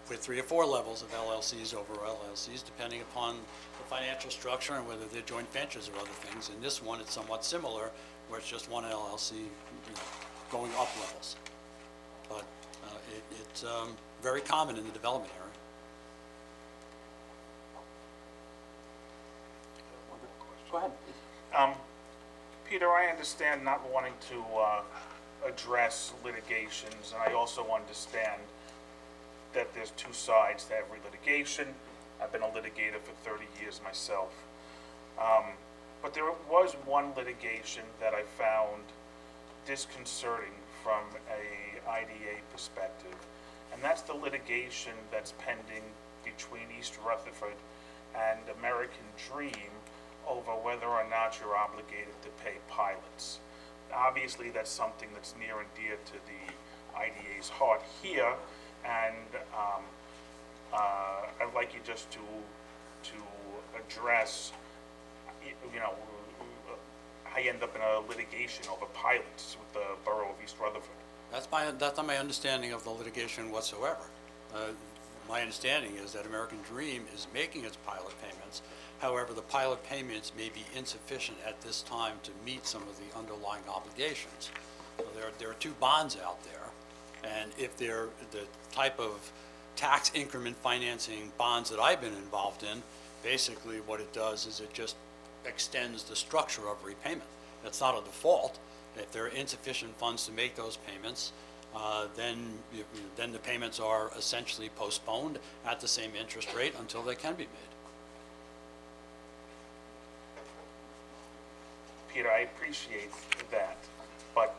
with 3 or 4 levels of LLCs over LLCs, depending upon the financial structure and whether they're joint ventures or other things. In this one, it's somewhat similar, where it's just one LLC going up levels. But it's very common in the development area. Go ahead. Peter, I understand not wanting to address litigations, and I also understand that there's 2 sides to every litigation. I've been a litigator for 30 years myself. But there was one litigation that I found disconcerting from a IDA perspective, and that's the litigation that's pending between East Rutherford and American Dream over whether or not you're obligated to pay pilots. Obviously, that's something that's near and dear to the IDA's heart here, and I'd like you just to address, how you end up in a litigation over pilots with the Borough of East Rutherford. That's not my understanding of the litigation whatsoever. My understanding is that American Dream is making its pilot payments. However, the pilot payments may be insufficient at this time to meet some of the underlying obligations. So there are 2 bonds out there, and if they're the type of tax increment financing bonds that I've been involved in, basically what it does is it just extends the structure of repayment. That's not a default. If there are insufficient funds to make those payments, then the payments are essentially postponed at the same interest rate until they can be made. Peter, I appreciate that, but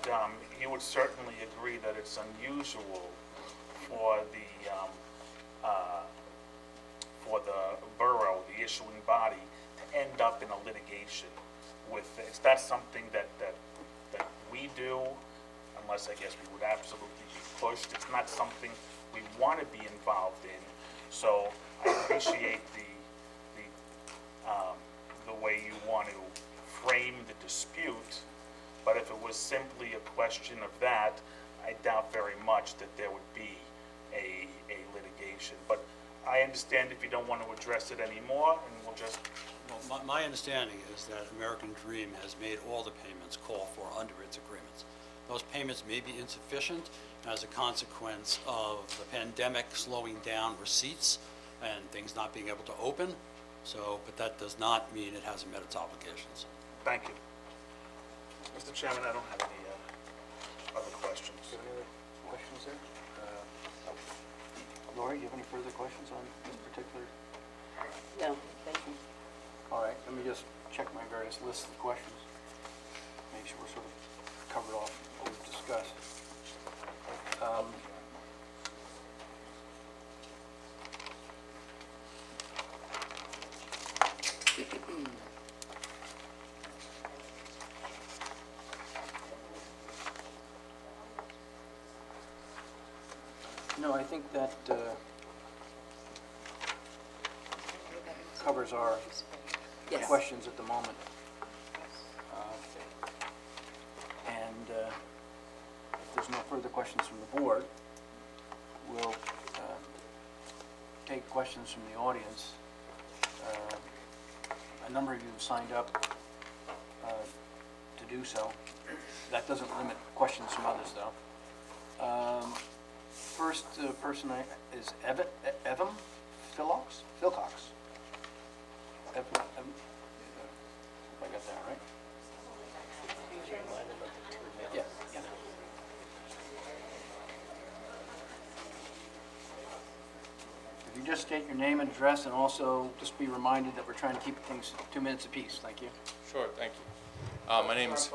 you would certainly agree that it's unusual for the borough, the issuing body, to end up in a litigation with this. That's something that we do, unless I guess we would absolutely be pushed. It's not something we want to be involved in. So I appreciate the way you want to frame the dispute, but if it was simply a question of that, I doubt very much that there would be a litigation. But I understand if you don't want to address it anymore, and we'll just... Well, my understanding is that American Dream has made all the payments called for under its agreements. Those payments may be insufficient as a consequence of the pandemic slowing down receipts and things not being able to open. But that does not mean it hasn't met its obligations. Thank you. Mr. Chairman, I don't have any other questions. Do you have any other questions there? Lori, do you have any further questions on this particular? No, thank you. All right, let me just check my various lists of questions. Make sure we're sort of covered off what we've discussed. No, I think that covers our Yes. questions at the moment. If there's no further questions from the board, we'll take questions from the audience. A number of you have signed up do so. That doesn't limit questions from others, though. First person is Evan Philcox? Hope I got that right. Yeah, yeah. If you just state your name and address, and also just be reminded that we're trying to keep things 2 minutes apiece. Thank you. Sure, thank you. My name's...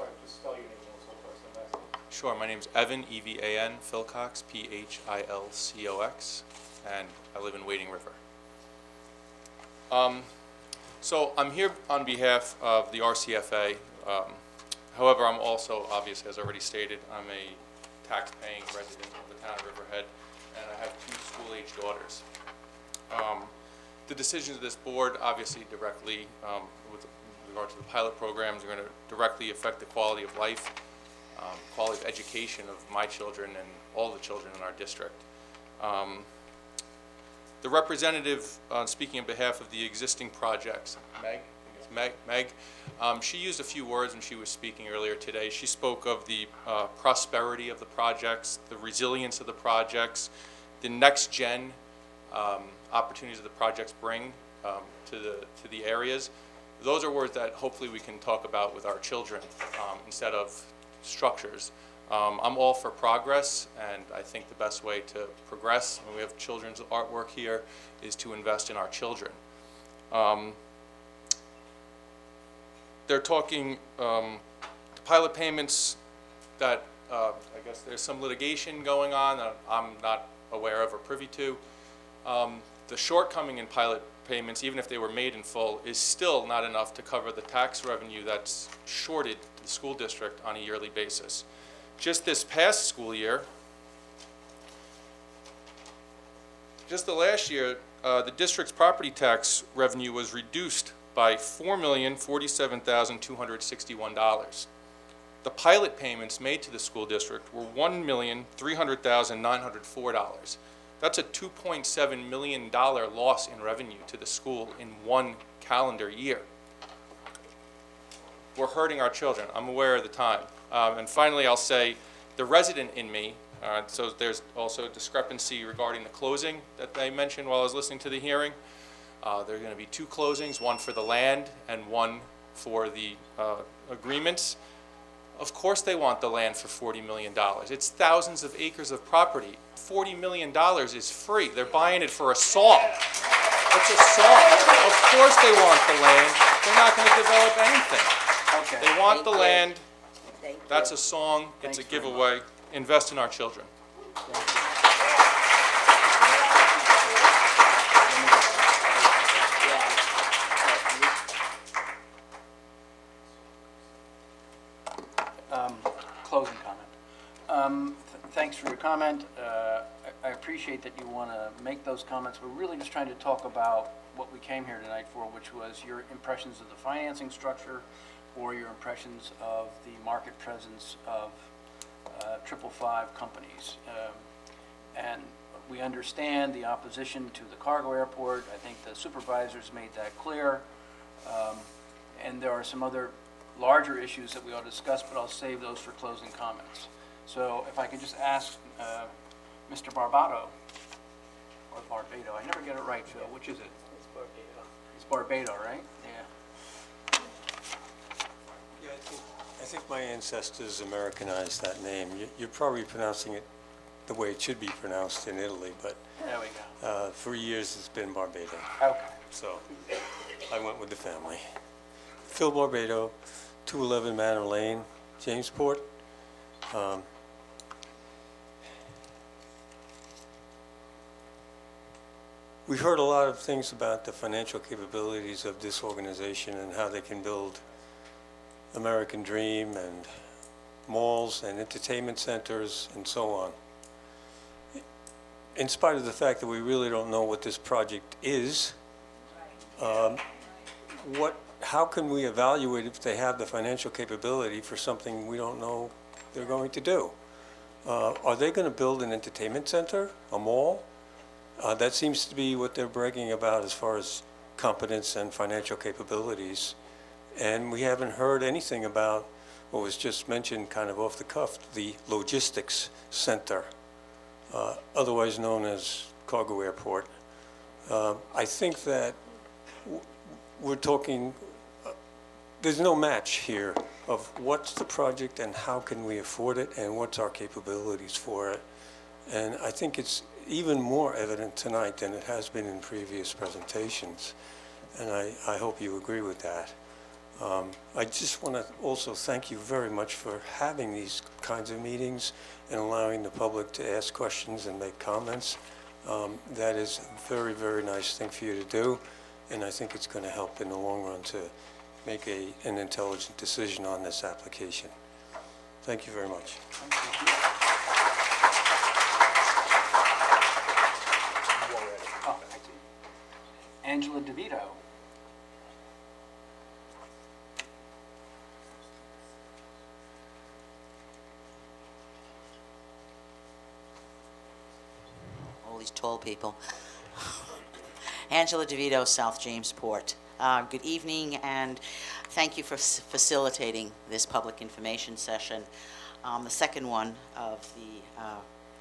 Sure, my name's Evan, E-V-A-N, Philcox, P-H-I-L-C-O-X, and I live in Wading River. So I'm here on behalf of the RCFA. However, I'm also, obviously, as already stated, I'm a tax-paying resident of the town of Riverhead, and I have 2 school-age daughters. The decisions of this board, obviously, directly, with regard to the pilot programs, are going to directly affect the quality of life, quality of education of my children and all the children in our district. The representative, speaking on behalf of the existing projects, Meg, she used a few words when she was speaking earlier today. She spoke of the prosperity of the projects, the resilience of the projects, the next-gen opportunities that the projects bring to the areas. Those are words that hopefully we can talk about with our children instead of structures. I'm all for progress, and I think the best way to progress when we have children's artwork here is to invest in our children. They're talking the pilot payments that I guess there's some litigation going on that I'm not aware of or privy to. The shortcoming in pilot payments, even if they were made in full, is still not enough to cover the tax revenue that's shorted to the school district on a yearly basis. Just this past school year, just the last year, the district's property tax revenue was reduced by $4,047,261. The pilot payments made to the school district were $1,300,904. That's a $2.7 million loss in revenue to the school in one calendar year. We're hurting our children. I'm aware of the time. And finally, I'll say the resident in me, so there's also a discrepancy regarding the closing that I mentioned while I was listening to the hearing. There are going to be 2 closings, one for the land and one for the agreements. Of course they want the land for $40 million. It's thousands of acres of property. $40 million is free. They're buying it for a song. It's a song. Of course they want the land. They're not going to develop anything. Okay. They want the land. Thank you. That's a song. It's a Thanks very giveaway. Invest in our children. Closing comment. Thanks for your comment. I appreciate that you want to make those comments. We're really just trying to talk about what we came here tonight for, which was your impressions of the financing structure or your impressions of the market presence of 555 companies. And we understand the opposition to the cargo airport. I think the supervisors made that clear. And there are some other larger issues that we ought to discuss, but I'll save those for closing comments. So if I could just ask Mr. Barbado, or Barbado, I never get it right, Phil, which is it? It's Barbado. It's Barbado, right? Yeah. Yeah, I think my ancestors Americanized that name. You're probably pronouncing it the way it should be pronounced in Italy, but There we go. for years it's been Barbado. Okay. So I went with the family. Phil Barbado, 211 Manor Lane, Jamesport. We've heard a lot of things about the financial capabilities of this organization and how they can build American Dream and malls and entertainment centers and so on. In spite of the fact that we really don't know what this project is, how can we evaluate if they have the financial capability for something we don't know they're going to do? Are they going to build an entertainment center, a mall? That seems to be what they're bragging about as far as competence and financial capabilities. And we haven't heard anything about what was just mentioned kind of off the cuff, the logistics center, otherwise known as cargo airport. I think that we're talking, there's no match here of what's the project and how can we afford it and what's our capabilities for it. And I think it's even more evident tonight than it has been in previous presentations. And I hope you agree with that. I just want to also thank you very much for having these kinds of meetings and allowing the public to ask questions and make comments. That is a very, very nice thing for you to do, and I think it's going to help in the long run to make an intelligent decision on this application. Thank you very much. Oh, Angela DeVito. All these tall people. Angela DeVito, South Jamesport. Good evening, and thank you for facilitating this public information session. The second one of the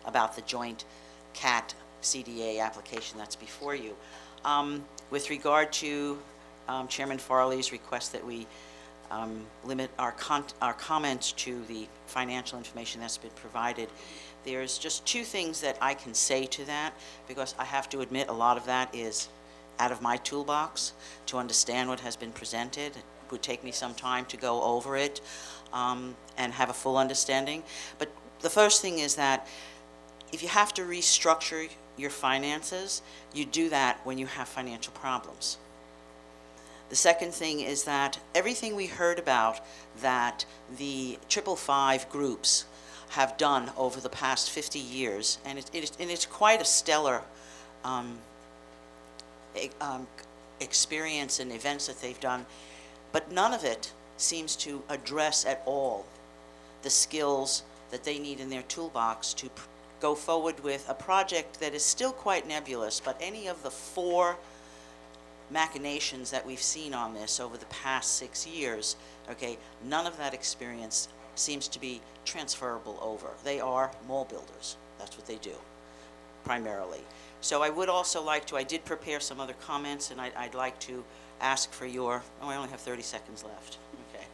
about the joint CAT CDA application that's before you. With regard to Chairman Farley's request that we limit our comments to the financial information that's been provided, there's just two things that I can say to that, because I have to admit a lot of that is out of my toolbox to understand what has been presented. It would take me some time to go over it and have a full understanding. But the first thing is that if you have to restructure your finances, you do that when you have financial problems. The second thing is that everything we heard about that the 555 groups have done over the past 50 years, and it's quite a stellar experience and events that they've done, but none of it seems to address at all the skills that they need in their toolbox to go forward with a project that is still quite nebulous, but any of the 4 machinations that we've seen on this over the past 6 years, okay, none of that experience seems to be transferable over. They are mall builders. That's what they do, primarily. So I would also like to, I did prepare some other comments, and I'd like to ask for your, oh, I only have 30 seconds left. Okay.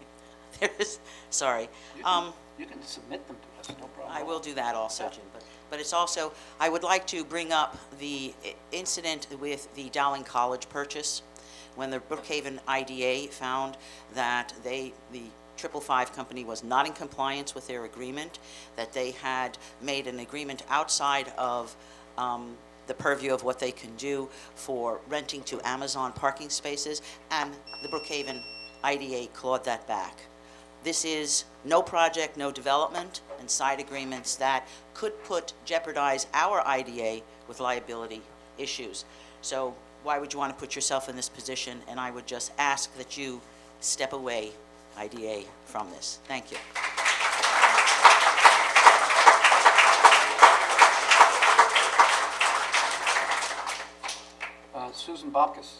There's, sorry. You can submit them to us, no problem. I will do that also, Jim, but it's also, I would like to bring up the incident with the Dowling College purchase, when the Brookhaven IDA found that the 555 company was not in compliance with their agreement, that they had made an agreement outside of the purview of what they can do for renting to Amazon parking spaces, and the Brookhaven IDA clawed that back. This is no project, no development, and side agreements that could jeopardize our IDA with liability issues. So why would you want to put yourself in this position? And I would just ask that you step away, IDA, from this. Thank you. Susan Bobkus.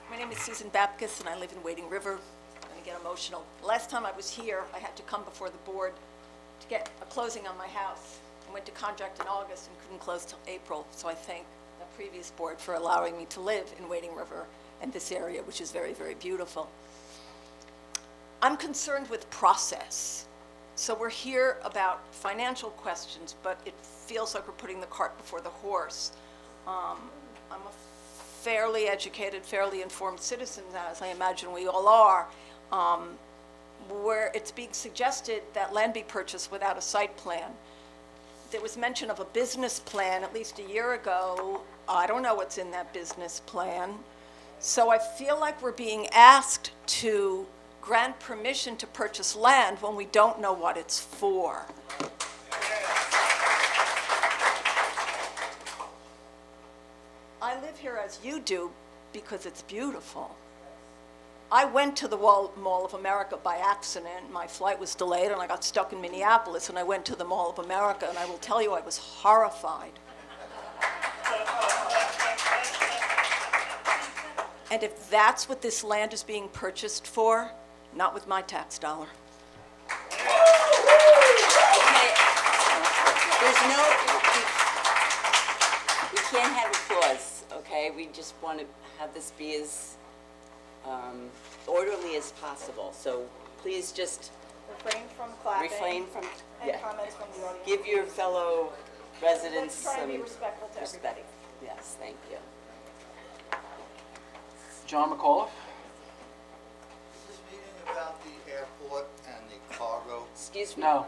My name is Susan Bapkus, and I live in Wading River. I'm going to get emotional. Last time I was here, I had to come before the board to get a closing on my house. I went to contract in August and couldn't close till April, so I thank the previous board for allowing me to live in Wading River and this area, which is very, very beautiful. I'm concerned with process. So we're here about financial questions, but it feels like we're putting the cart before the horse. I'm a fairly educated, fairly informed citizen, as I imagine we all are, where it's being suggested that land be purchased without a site plan. There was mention of a business plan at least a year ago. I don't know what's in that business plan. So I feel like we're being asked to grant permission to purchase land when we don't know what it's for. I live here as you do because it's beautiful. I went to the Mall of America by accident. My flight was delayed and I got stuck in Minneapolis, and I went to the Mall of America, and I will tell you, I was horrified. And if that's what this land is being purchased for, not with my tax dollar. There's no, we can't have applause, okay? We just want to have this be as orderly as possible. So please just Refrain from clapping. refrain from, And comments from the audience. give your fellow residents Let's try some and be respectful to everybody. respect. Yes, thank you. John McAuliffe? Is this meeting about the airport and the cargo? Excuse me? No.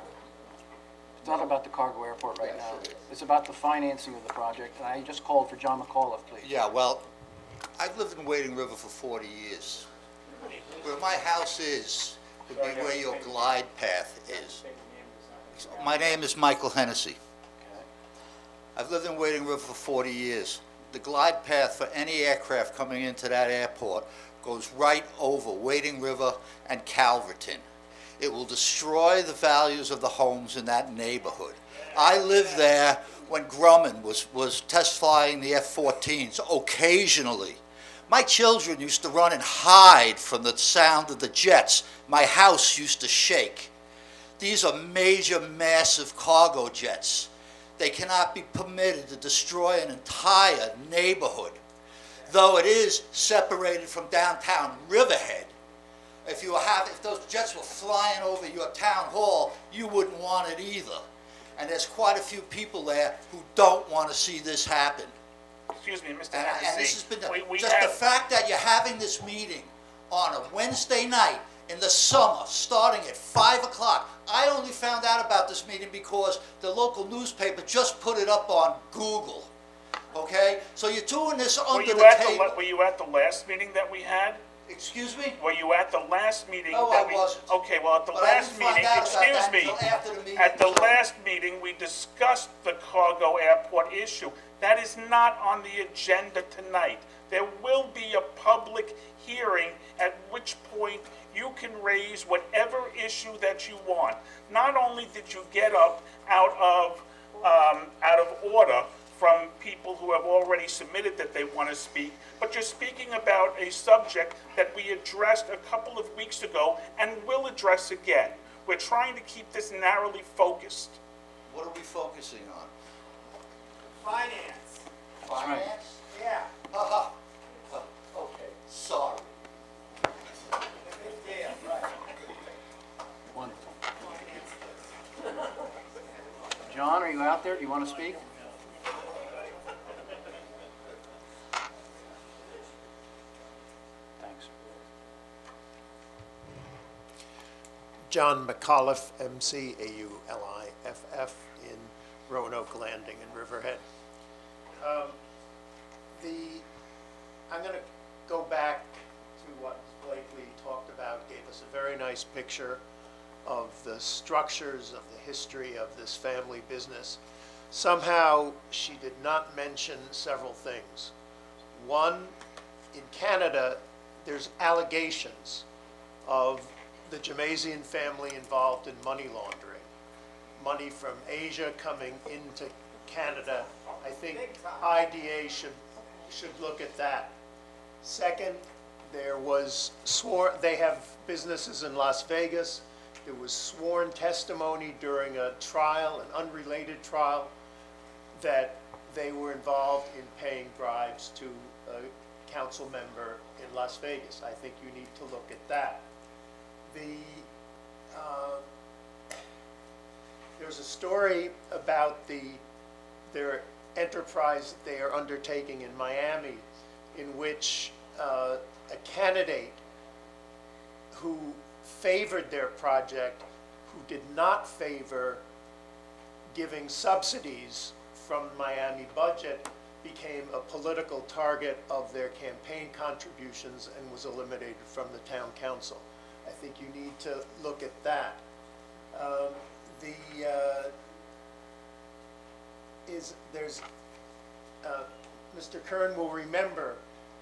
It's not about the cargo airport right Yes, now. it is. It's about the financing of the project, and I just called for John McAuliffe, please. Yeah, well, I've lived in Wading River for 40 years. Where my house is would be where your glide path is. My name is Michael Hennessy. I've lived in Wading River for 40 years. The glide path for any aircraft coming into that airport goes right over Wading River and Calverton. It will destroy the values of the homes in that neighborhood. I lived there when Grumman was test flying the F-14s occasionally. My children used to run and hide from the sound of the jets. My house used to shake. These are major, massive cargo jets. They cannot be permitted to destroy an entire neighborhood. Though it is separated from downtown Riverhead, if those jets were flying over your town hall, you wouldn't want it either. And there's quite a few people there who don't want to see this happen. Excuse me, Mr. And this has Hennessy. been, just the fact that you're having this meeting on a Wednesday night in the summer, starting at 5 o'clock. I only found out about this meeting because the local newspaper just put it up on Google. Okay? So you're doing this under the table. Were you at the last meeting that we had? Excuse me? Were you at the last meeting? No, that I we- wasn't. Okay, well, at the But I last didn't find meeting, out about excuse that me. until after the meeting At the was over. last meeting, we discussed the cargo airport issue. That is not on the agenda tonight. There will be a public hearing, at which point you can raise whatever issue that you want. Not only did you get up out of order from people who have already submitted that they want to speak, but you're speaking about a subject that we addressed a couple of weeks ago and will address again. We're trying to keep this narrowly focused. What are we focusing on? Finance. Finance? Yeah. Haha. Okay, sorry. Yeah, right. Wonderful. John, are you out there? Do you want to speak? Thanks. John McAuliffe, McAulliff, in Roanoke Landing in Riverhead. I'm going to go back to what Blakely talked about, gave us a very nice picture of the structures, of the history of this family business. Somehow, she did not mention several things. One, in Canada, there's allegations of the Jamazian family involved in money laundering. Money from Asia coming into Canada. I think IDA should look at that. Second, there was they have businesses in Las Vegas. There was sworn testimony during a trial, an unrelated trial, that they were involved in paying bribes to a council member in Las Vegas. I think you need to look at that. There's a story about their enterprise that they are undertaking in Miami, in which a candidate who favored their project, who did not favor giving subsidies from the Miami budget, became a political target of their campaign contributions and was eliminated from the town council. I think you need to look at that. Mr. Kern will remember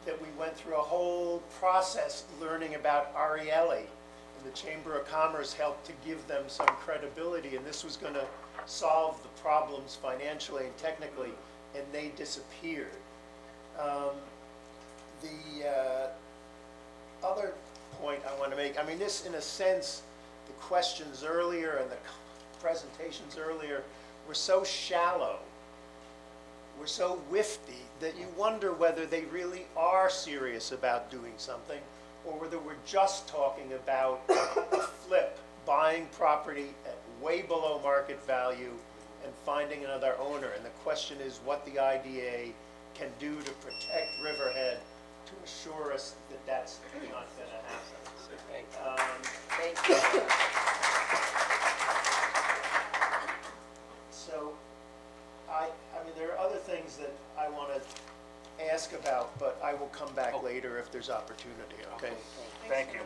that we went through a whole process learning about Ariely. And the Chamber of Commerce helped to give them some credibility, and this was going to solve the problems financially and technically, and they disappeared. The other point I want to make, I mean, this, in a sense, the questions earlier and the presentations earlier were so shallow, were so whiffy, that you wonder whether they really are serious about doing something, or whether we're just talking about a flip, buying property at way below market value and finding another owner. And the question is what the IDA can do to protect Riverhead to assure us that that's not going to happen. Thank you. So, I mean, there are other things that I want to ask about, but I will come back later if there's opportunity, okay? Thank you.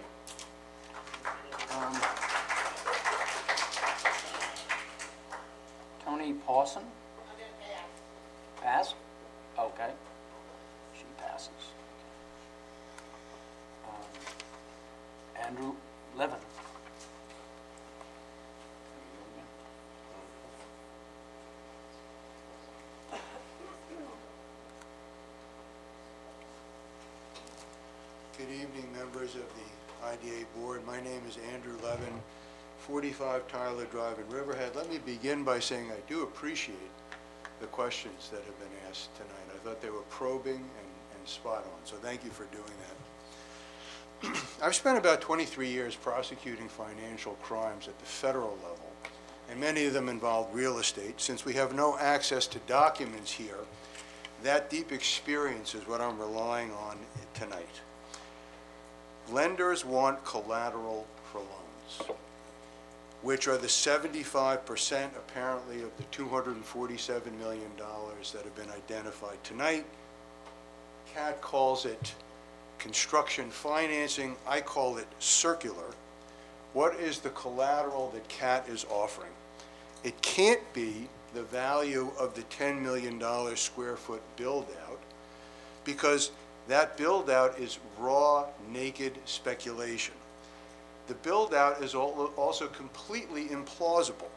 Tony Pawson? Pass? Okay. She passes. Andrew Levin? Good evening, members of the IDA board. My name is Andrew Levin, 45 Tyler Drive in Riverhead. Let me begin by saying I do appreciate the questions that have been asked tonight. I thought they were probing and spot on, so thank you for doing that. I've spent about 23 years prosecuting financial crimes at the federal level, and many of them involve real estate. Since we have no access to documents here, that deep experience is what I'm relying on tonight. Lenders want collateral for loans, which are the 75% apparently of the $247 million that have been identified tonight. CAT calls it construction financing. I call it circular. What is the collateral that CAT is offering? It can't be the value of the $10 million square foot build-out, because that build-out is raw, naked speculation. The build-out is also completely implausible.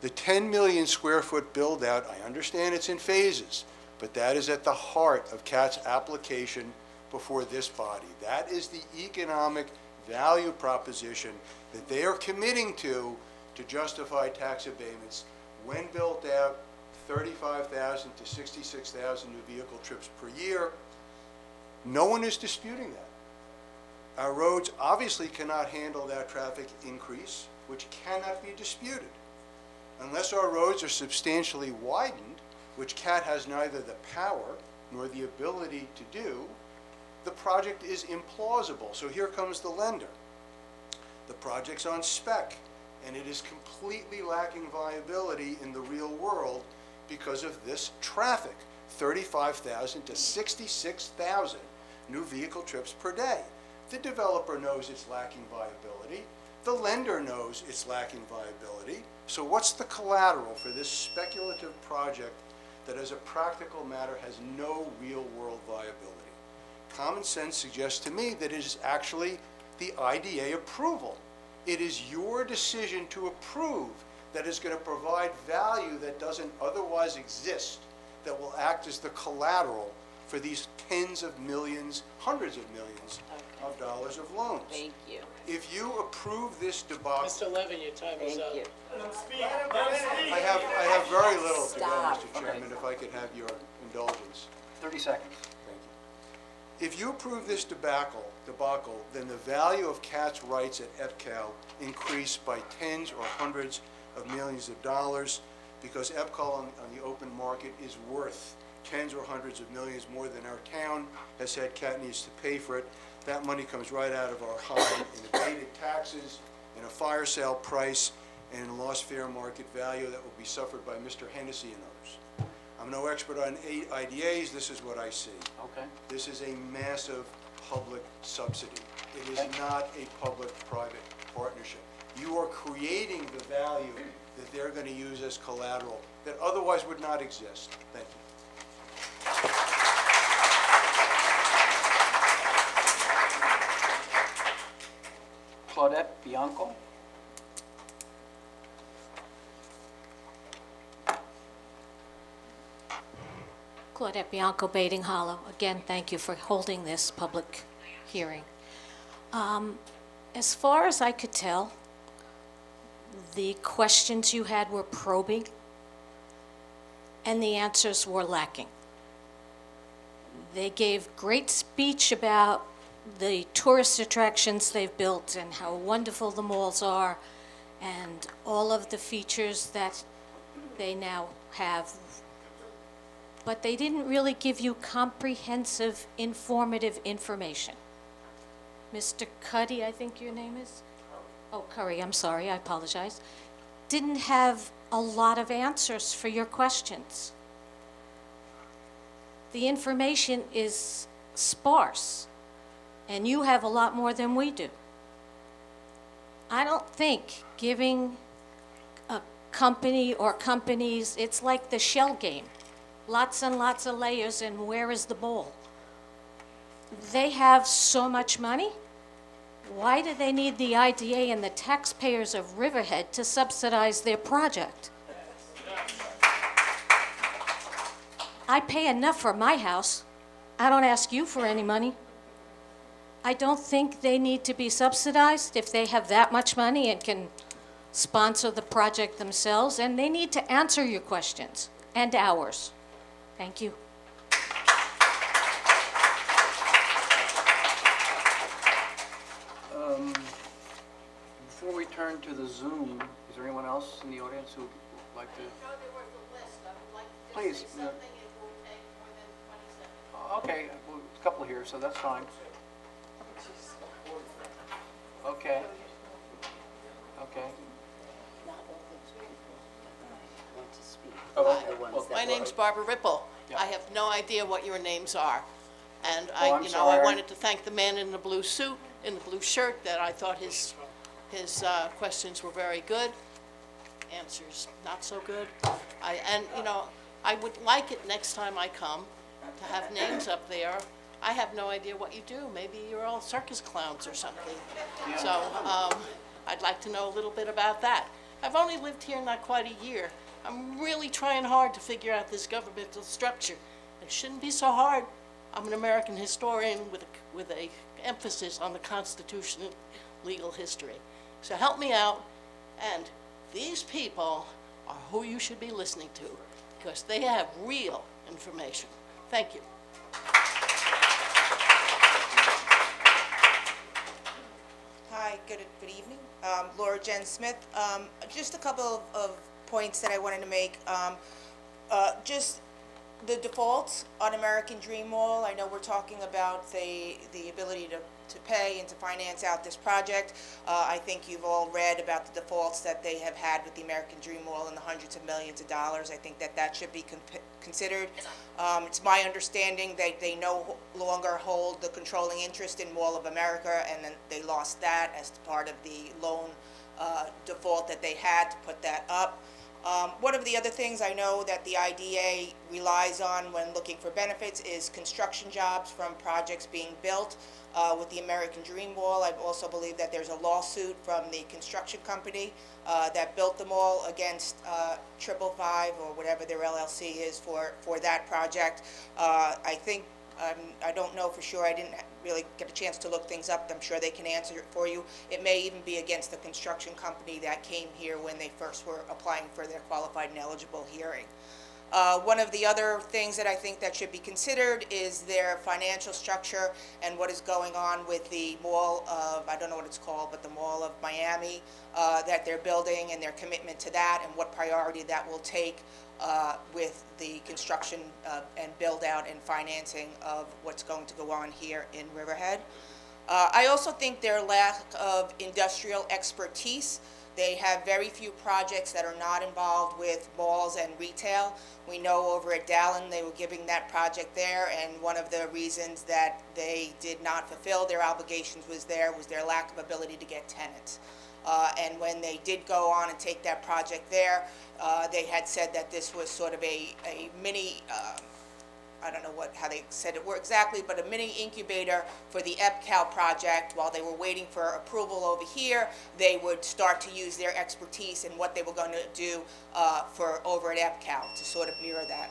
The 10 million square foot build-out, I understand it's in phases, but that is at the heart of CAT's application before this body. That is the economic value proposition that they are committing to justify tax abatements when built out, 35,000 to 66,000 new vehicle trips per year. No one is disputing that. Our roads obviously cannot handle that traffic increase, which cannot be disputed. Unless our roads are substantially widened, which CAT has neither the power nor the ability to do, the project is implausible. So here comes the lender. The project's on spec, and it is completely lacking viability in the real world because of this traffic, 35,000 to 66,000 new vehicle trips per day. The developer knows it's lacking viability. The lender knows it's lacking viability. So what's the collateral for this speculative project that as a practical matter has no real world viability? Common sense suggests to me that it is actually the IDA approval. It is your decision to approve that is going to provide value that doesn't otherwise exist, that will act as the collateral for these tens of millions, hundreds of millions of dollars of loans. Thank you. If you approve this debacle... Mr. Levin, your time is up. Thank you. I have very little to go, Stop. Mr. Chairman, if I could have your indulgence. 30 seconds. Thank you. If you approve this debacle, then the value of CAT's rights at EPCAL increase by tens or hundreds of millions of dollars, because EPCAL on the open market is worth tens or hundreds of millions more than our town has said CAT needs to pay for it. That money comes right out of our high in abated taxes, in a fire sale price, and in lost fair market value that will be suffered by Mr. Hennessy and others. I'm no expert on IDAs. This is what I see. Okay. This is a massive public subsidy. It is not a public-private partnership. You are creating the value that they're going to use as collateral that otherwise would not exist. Thank you. Claudette Bianco. Claudette Bianco, Baiting Hollow. Again, thank you for holding this public hearing. As far as I could tell, the questions you had were probing, and the answers were lacking. They gave great speech about the tourist attractions they've built and how wonderful the malls are and all of the features that they now have. But they didn't really give you comprehensive, informative information. Mr. Cuddy, I think your name is? Oh, Curry, I'm sorry, I apologize. Didn't have a lot of answers for your questions. The information is sparse, and you have a lot more than we do. I don't think giving a company or companies, it's like the shell game. Lots and lots of layers, and where is the bowl? They have so much money. Why do they need the IDA and the taxpayers of Riverhead to subsidize their project? I pay enough for my house. I don't ask you for any money. I don't think they need to be subsidized if they have that much money and can sponsor the project themselves, and they need to answer your questions and ours. Thank you. Before we turn to the Zoom, is there anyone else in the audience who would like to? No, there was a list. I would like to Please. say something. It will take more than 20 seconds. Okay, well, a couple here, so that's fine. Okay. Okay. My name's Barbara Ripple. Yeah. I have no idea what your names are. And Oh, I'm I sorry. wanted to thank the man in the blue suit, in the blue shirt, that I thought his questions were very good. Answers not so good. I would like it next time I come to have names up there. I have no idea what you do. Maybe you're all circus clowns or something. So I'd like to know a little bit about that. I've only lived here not quite a year. I'm really trying hard to figure out this governmental structure. It shouldn't be so hard. I'm an American historian with a emphasis on the Constitution and legal history. So help me out, and these people are who you should be listening to, because they have real information. Thank you. Hi, good evening. Laura Jen Smith. Just a couple of points that I wanted to make. Just the defaults on American Dream Mall. I know we're talking about the ability to pay and to finance out this project. I think you've all read about the defaults that they have had with the American Dream Mall in the hundreds of millions of dollars. I think that should be considered. It's my understanding that they no longer hold the controlling interest in Mall of America, and then they lost that as part of the loan default that they had to put that up. One of the other things I know that the IDA relies on when looking for benefits is construction jobs from projects being built with the American Dream Mall. I also believe that there's a lawsuit from the construction company that built the mall against 555 or whatever their LLC is for that project. I think, I don't know for sure, I didn't really get a chance to look things up. I'm sure they can answer it for you. It may even be against the construction company that came here when they first were applying for their qualified and eligible hearing. One of the other things that I think that should be considered is their financial structure and what is going on with the Mall of, I don't know what it's called, but the Mall of Miami that they're building, and their commitment to that, and what priority that will take with the construction and build out and financing of what's going to go on here in Riverhead. I also think their lack of industrial expertise. They have very few projects that are not involved with malls and retail. We know over at Dallin, they were giving that project there, and one of the reasons that they did not fulfill their obligations was their lack of ability to get tenants. And when they did go on and take that project there, they had said that this was sort of a mini I don't know how they said it were exactly, but a mini incubator for the EPCAL project. While they were waiting for approval over here, they would start to use their expertise in what they were going to do for over at EPCAL to sort of mirror that.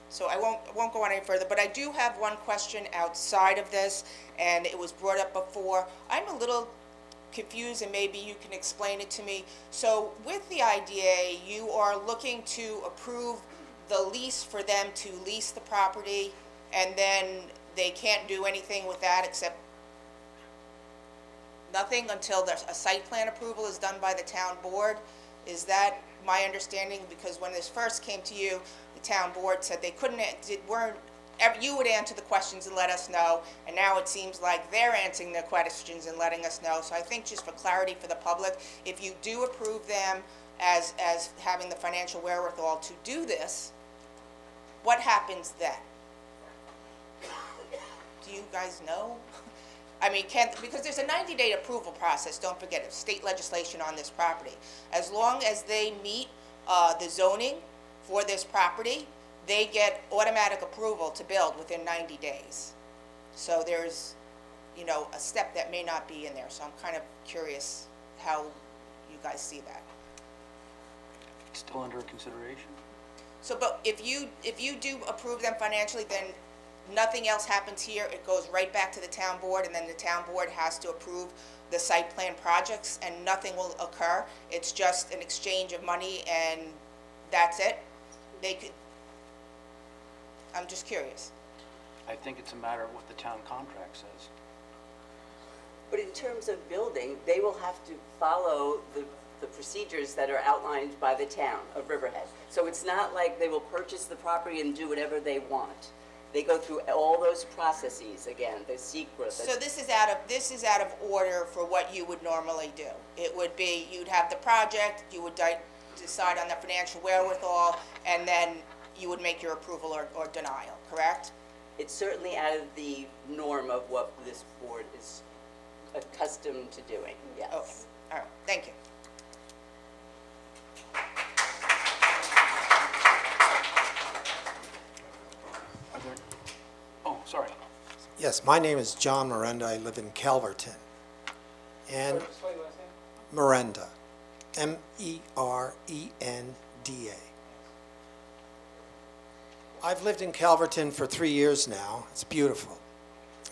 So I won't go on any further, but I do have one question outside of this, and it was brought up before. I'm a little confused, and maybe you can explain it to me. So with the IDA, you are looking to approve the lease for them to lease the property, and then they can't do anything with that except nothing until there's a site plan approval is done by the town board? Is that my understanding? Because when this first came to you, the town board said they you would answer the questions and let us know, and now it seems like they're answering the questions and letting us know. So I think just for clarity for the public, if you do approve them as having the financial wherewithal to do this, what happens then? Do you guys know? I mean, because there's a 90-day approval process, don't forget, it's state legislation on this property. As long as they meet the zoning for this property, they get automatic approval to build within 90 days. So there's, a step that may not be in there. So I'm kind of curious how you guys see that. Still under consideration? So, but if you do approve them financially, then nothing else happens here. It goes right back to the town board, and then the town board has to approve the site plan projects, and nothing will occur. It's just an exchange of money, and that's it. I'm just curious. I think it's a matter of what the town contract says. But in terms of building, they will have to follow the procedures that are outlined by the town of Riverhead. So it's not like they will purchase the property and do whatever they want. They go through all those processes again, the secret. So this is out of order for what you would normally do. It would be, you'd have the project, you would decide on the financial wherewithal, and then you would make your approval or denial, correct? It's certainly out of the norm of what this board is accustomed to doing, yes. Okay, all right, thank you. Oh, sorry. Yes, my name is John Miranda. I live in Calverton. And Miranda, M-E-R-E-N-D-A. I've lived in Calverton for 3 years now. It's beautiful.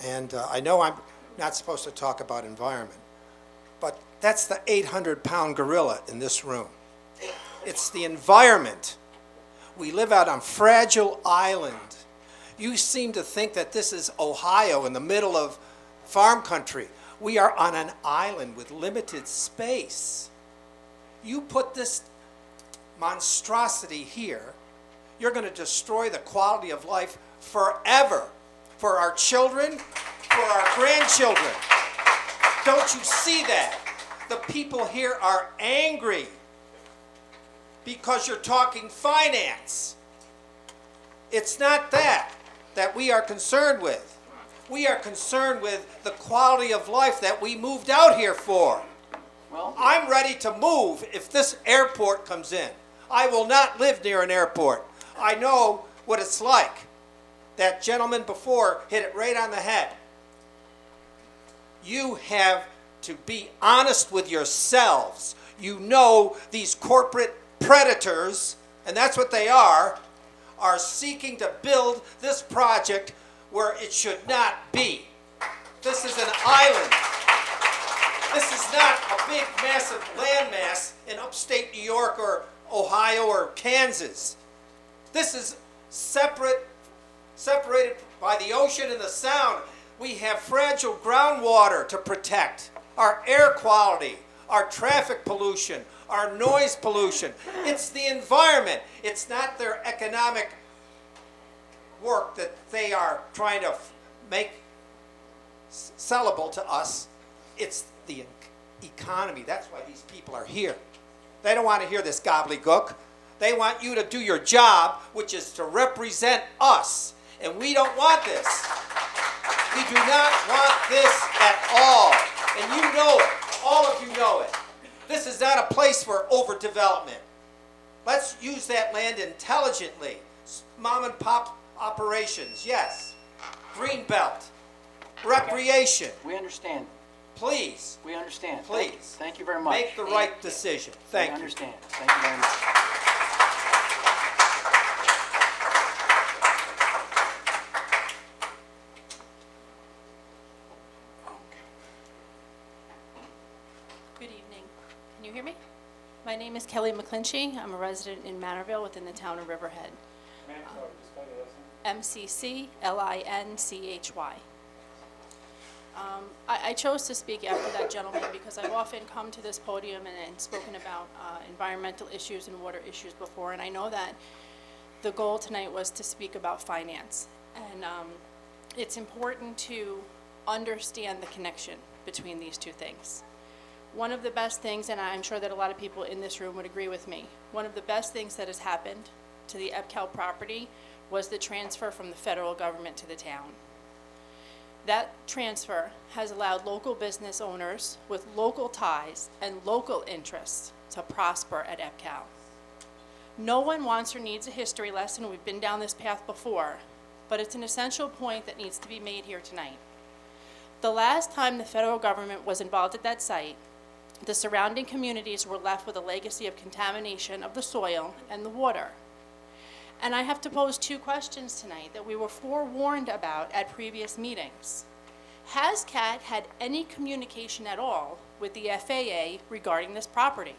And I know I'm not supposed to talk about environment, but that's the 800-pound gorilla in this room. It's the environment. We live out on Fragile Island. You seem to think that this is Ohio in the middle of farm country. We are on an island with limited space. You put this monstrosity here, you're going to destroy the quality of life forever for our children, for our grandchildren. Don't you see that? The people here are angry because you're talking finance. It's not that we are concerned with. We are concerned with the quality of life that we moved out here for. Well, I'm ready to move if this airport comes in. I will not live near an airport. I know what it's like. That gentleman before hit it right on the head. You have to be honest with yourselves. You know these corporate predators, and that's what they are seeking to build this project where it should not be. This is an island. This is not a big, massive landmass in upstate New York or Ohio or Kansas. This is separated by the ocean and the sound. We have fragile groundwater to protect, our air quality, our traffic pollution, our noise pollution. It's the environment. It's not their economic work that they are trying to make sellable to us. It's the economy. That's why these people are here. They don't want to hear this gobbledygook. They want you to do your job, which is to represent us. And we don't want this. We do not want this at all. And you know it. All of you know it. This is not a place for overdevelopment. Let's use that land intelligently. Mom and pop Operations, yes. Greenbelt. Recreation, We understand. please, We understand. Please. Thank you very much. make the right decision. Thank We you. understand. Thank you very much. Good evening. Can you hear me? My name is Kelly McClinchy. I'm a resident in Manorville within the town of Riverhead. McClinchy. I chose to speak after that gentleman because I've often come to this podium and spoken about environmental issues and water issues before, and I know that the goal tonight was to speak about finance. And it's important to understand the connection between these two things. One of the best things, and I'm sure that a lot of people in this room would agree with me, one of the best things that has happened to the EPCAL property was the transfer from the federal government to the town. That transfer has allowed local business owners with local ties and local interests to prosper at EPCAL. No one wants or needs a history lesson. We've been down this path before, but it's an essential point that needs to be made here tonight. The last time the federal government was involved at that site, the surrounding communities were left with a legacy of contamination of the soil and the water. And I have to pose two questions tonight that we were forewarned about at previous meetings. Has CAT had any communication at all with the FAA regarding this property?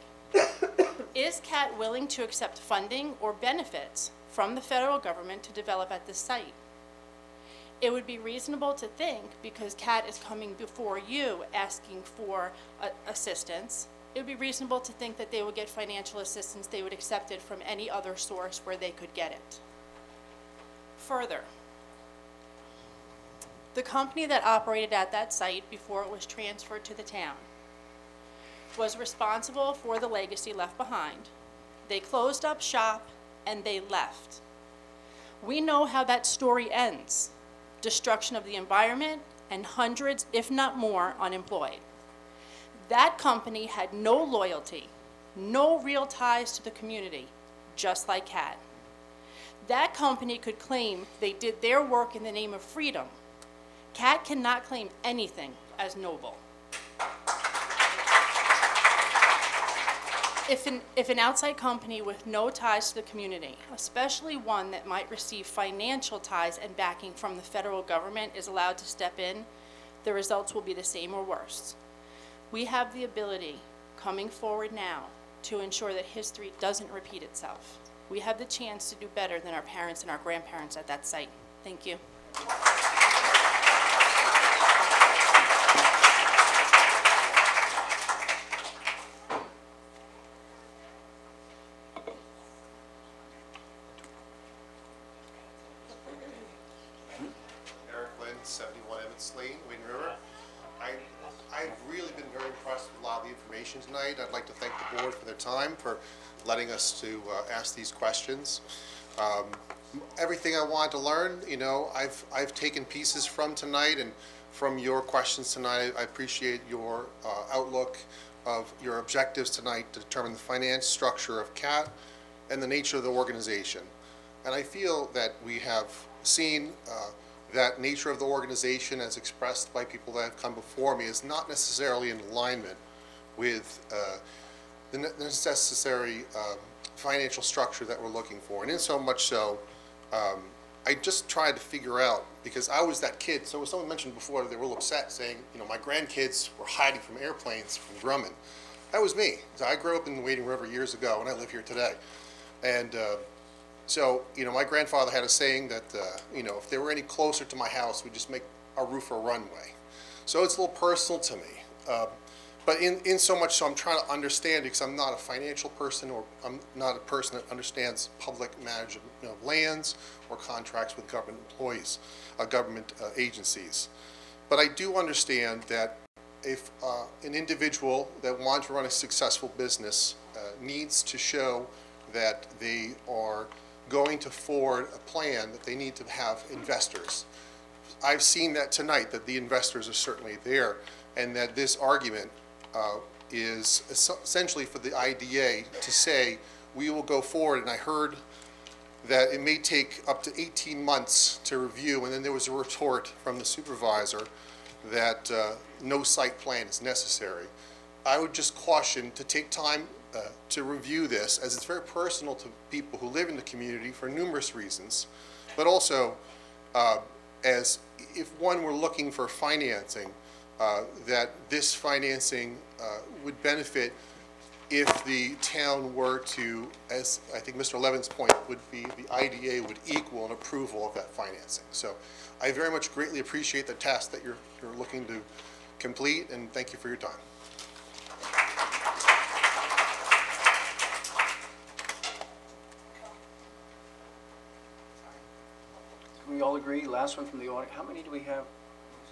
Is CAT willing to accept funding or benefits from the federal government to develop at this site? It would be reasonable to think, because CAT is coming before you asking for assistance, it would be reasonable to think that they would get financial assistance, they would accept it from any other source where they could get it. Further, the company that operated at that site before it was transferred to the town was responsible for the legacy left behind. They closed up shop and they left. We know how that story ends. Destruction of the environment and hundreds, if not more, unemployed. That company had no loyalty, no real ties to the community, just like CAT. That company could claim they did their work in the name of freedom. CAT cannot claim anything as noble. If an outside company with no ties to the community, especially one that might receive financial ties and backing from the federal government, is allowed to step in, the results will be the same or worse. We have the ability, coming forward now, to ensure that history doesn't repeat itself. We have the chance to do better than our parents and our grandparents at that site. Thank you. Eric Lynn, 71 Emmett Lane, Wind River. I've really been very impressed with a lot of the information tonight. I'd like to thank the board for their time, for letting us to ask these questions. Everything I wanted to learn, you know, I've taken pieces from tonight and from your questions tonight. I appreciate your outlook of your objectives tonight to determine the finance structure of CAT and the nature of the organization. And I feel that we have seen that nature of the organization as expressed by people that have come before me is not necessarily in alignment with the necessary financial structure that we're looking for. And in so much so, I just tried to figure out, because I was that kid, so someone mentioned before they were a little upset saying, you know, my grandkids were hiding from airplanes from Drummond. That was me. So I grew up in Wading River years ago, and I live here today. And so, you know, my grandfather had a saying that, you know, if they were any closer to my house, we'd just make our roof a runway. So it's a little personal to me. But in so much so, I'm trying to understand, because I'm not a financial person, or I'm not a person that understands public management of lands or contracts with government employees, government agencies. But I do understand that if an individual that wants to run a successful business needs to show that they are going to forward a plan, that they need to have investors. I've seen that tonight, that the investors are certainly there, and that this argument is essentially for the IDA to say, we will go forward. And I heard that it may take up to 18 months to review, and then there was a retort from the supervisor that no site plan is necessary. I would just caution to take time to review this, as it's very personal to people who live in the community for numerous reasons, but also as if one were looking for financing, that this financing would benefit if the town were to, as I think Mr. Levin's point would be, the IDA would equal an approval of that financing. So I very much greatly appreciate the task that you're looking to complete, and thank you for your time. Can we all agree, last one from the audience, how many do we have,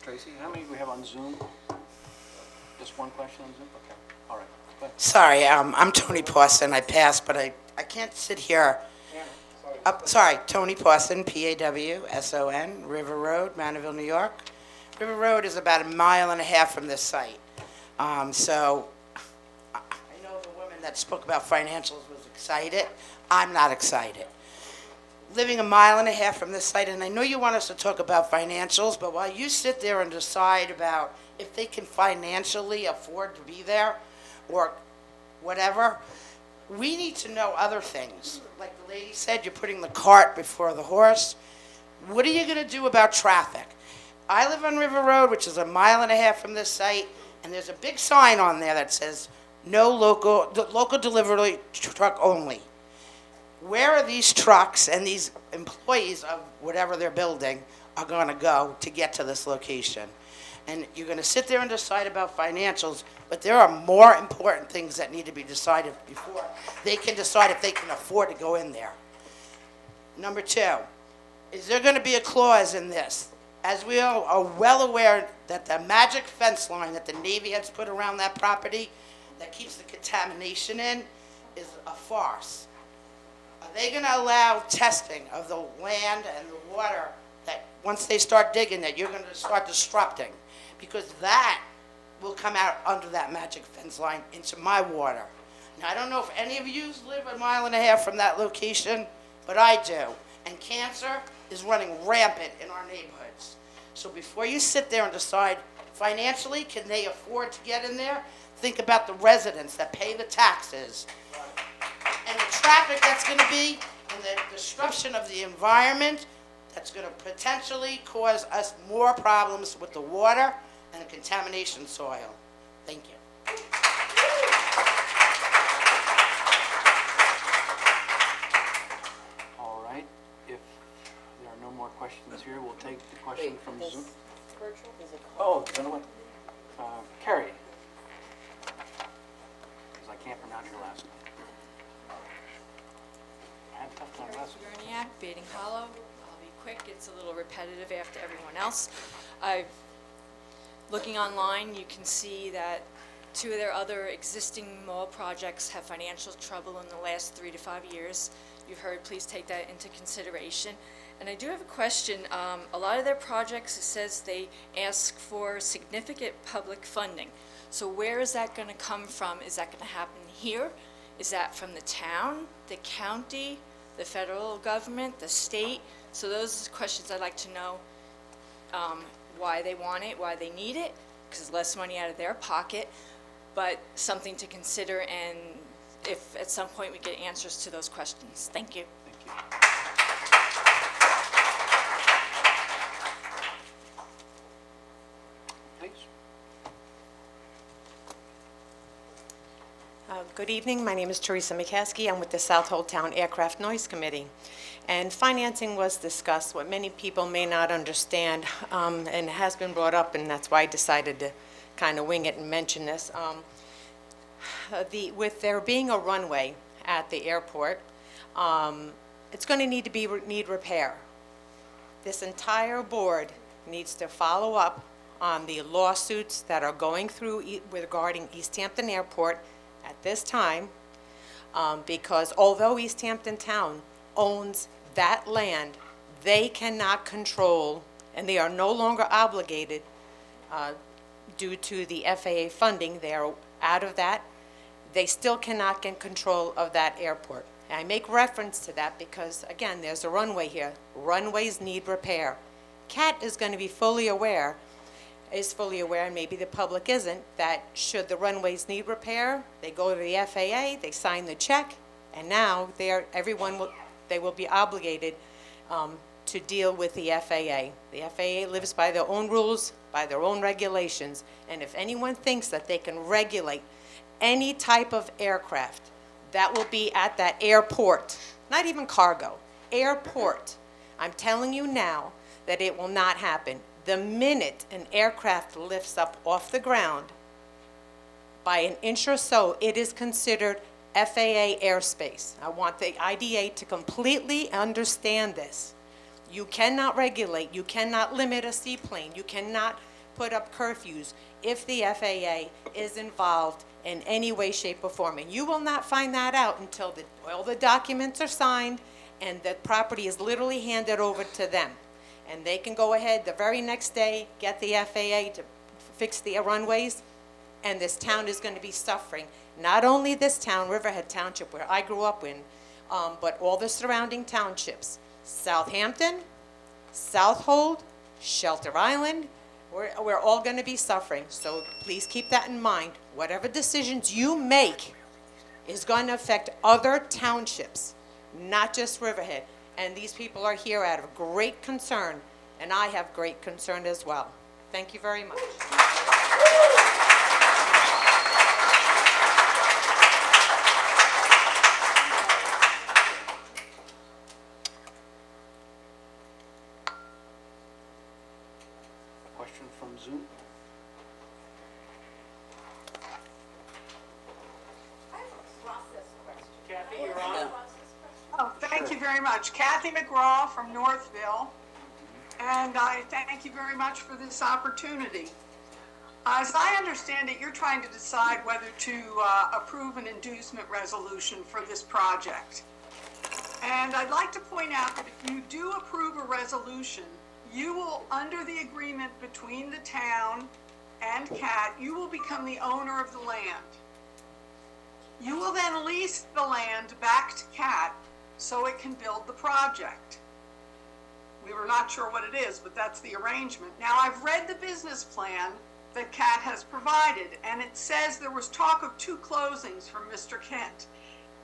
Tracy, how many do we have on Zoom? Just one question on Zoom? Okay, all right. Go ahead. Sorry, I'm Tony Pawson. I passed, but I can't sit here. Sorry, Tony Pawson, Pawson, River Road, Manorville, New York. River Road is about 1.5 miles from this site. So I know the woman that spoke about financials was excited. I'm not excited. Living 1.5 miles from this site, and I know you want us to talk about financials, but while you sit there and decide about if they can financially afford to be there or whatever, we need to know other things. Like the lady said, you're putting the cart before the horse. What are you going to do about traffic? I live on River Road, which is 1.5 miles from this site, and there's a big sign on there that says, no local delivery truck only. Where are these trucks and these employees of whatever they're building are going to go to get to this location? And you're going to sit there and decide about financials, but there are more important things that need to be decided before they can decide if they can afford to go in there. Number 2, is there going to be a clause in this? As we all are well aware that the magic fence line that the Navy has put around that property that keeps the contamination in is a farce. Are they going to allow testing of the land and the water that once they start digging it, you're going to start disrupting? Because that will come out under that magic fence line into my water. Now, I don't know if any of you live 1.5 miles from that location, but I do. And cancer is running rampant in our neighborhoods. So before you sit there and decide financially, can they afford to get in there? Think about the residents that pay the taxes and the traffic that's going to be and the disruption of the environment that's going to potentially cause us more problems with the water and the contamination soil. Thank you. All right, if there are no more questions here, we'll take the question from Zoom. Virtual? Oh, you know what? Carrie. Because I can't pronounce your last name. I had a tough time last week. Verniak, Bating Hollow. I'll be quick. It's a little repetitive after everyone else. Looking online, you can see that 2 of their other existing mall projects have financial trouble in the last 3 to 5 years. You've heard, please take that into consideration. And I do have a question. A lot of their projects, it says they ask for significant public funding. So where is that going to come from? Is that going to happen here? Is that from the town, the county, the federal government, the state? So those are questions I'd like to know. Why they want it, why they need it, because less money out of their pocket, but something to consider, and if at some point we get answers to those questions. Thank you. Thank you. Please. Good evening. My name is Teresa McCaskey. I'm with the South Old Town Aircraft Noise Committee. And financing was discussed. What many people may not understand, and has been brought up, and that's why I decided to kind of wing it and mention this. With there being a runway at the airport, it's going to need repair. This entire board needs to follow up on the lawsuits that are going through regarding East Hampton Airport at this time, because although East Hampton Town owns that land, they cannot control, and they are no longer obligated due to the FAA funding. They are out of that. they still cannot get control of that airport. And I make reference to that because, again, there's a runway here. Runways need repair. CAT is going to be fully aware, and maybe the public isn't, that should the runways need repair, they go to the FAA, they sign the check, and now they will be obligated to deal with the FAA. The FAA lives by their own rules, by their own regulations, and if anyone thinks that they can regulate any type of aircraft that will be at that airport, not even cargo, airport, I'm telling you now that it will not happen. The minute an aircraft lifts up off the ground by an inch or so, it is considered FAA airspace. I want the IDA to completely understand this. You cannot regulate, you cannot limit a seaplane, you cannot put up curfews if the FAA is involved in any way, shape, or form. And you will not find that out until all the documents are signed and the property is literally handed over to them. And they can go ahead the very next day, get the FAA to fix the runways, and this town is going to be suffering. Not only this town, Riverhead Township, where I grew up in, but all the surrounding townships. Southampton, Southold, Shelter Island, we're all going to be suffering. So please keep that in mind. Whatever decisions you make is going to affect other townships, not just Riverhead. And these people are here out of great concern, and I have great concern as well. Thank you very much. Question from Zoom? Kathy, you're on. Oh, thank you very much. Kathy McGraw from Northville, and I thank you very much for this opportunity. As I understand it, you're trying to decide whether to approve an inducement resolution for this project. And I'd like to point out that if you do approve a resolution, you will, under the agreement between the town and CAT, you will become the owner of the land. You will then lease the land back to CAT so it can build the project. We were not sure what it is, but that's the arrangement. Now, I've read the business plan that CAT has provided, and it says there was talk of 2 closings from Mr. Kent.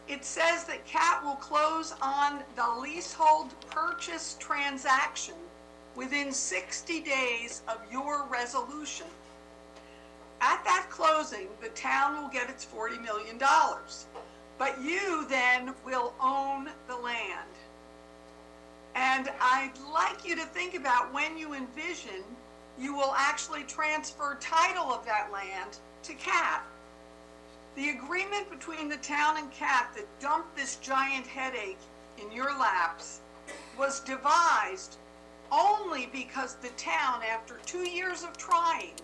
It says that CAT will close on the leasehold purchase transaction within 60 days of your resolution. At that closing, the town will get its $40 million. But you then will own the land. And I'd like you to think about when you envision you will actually transfer title of that land to CAT. The agreement between the town and CAT that dumped this giant headache in your laps was devised only because the town, after 2 years of trying,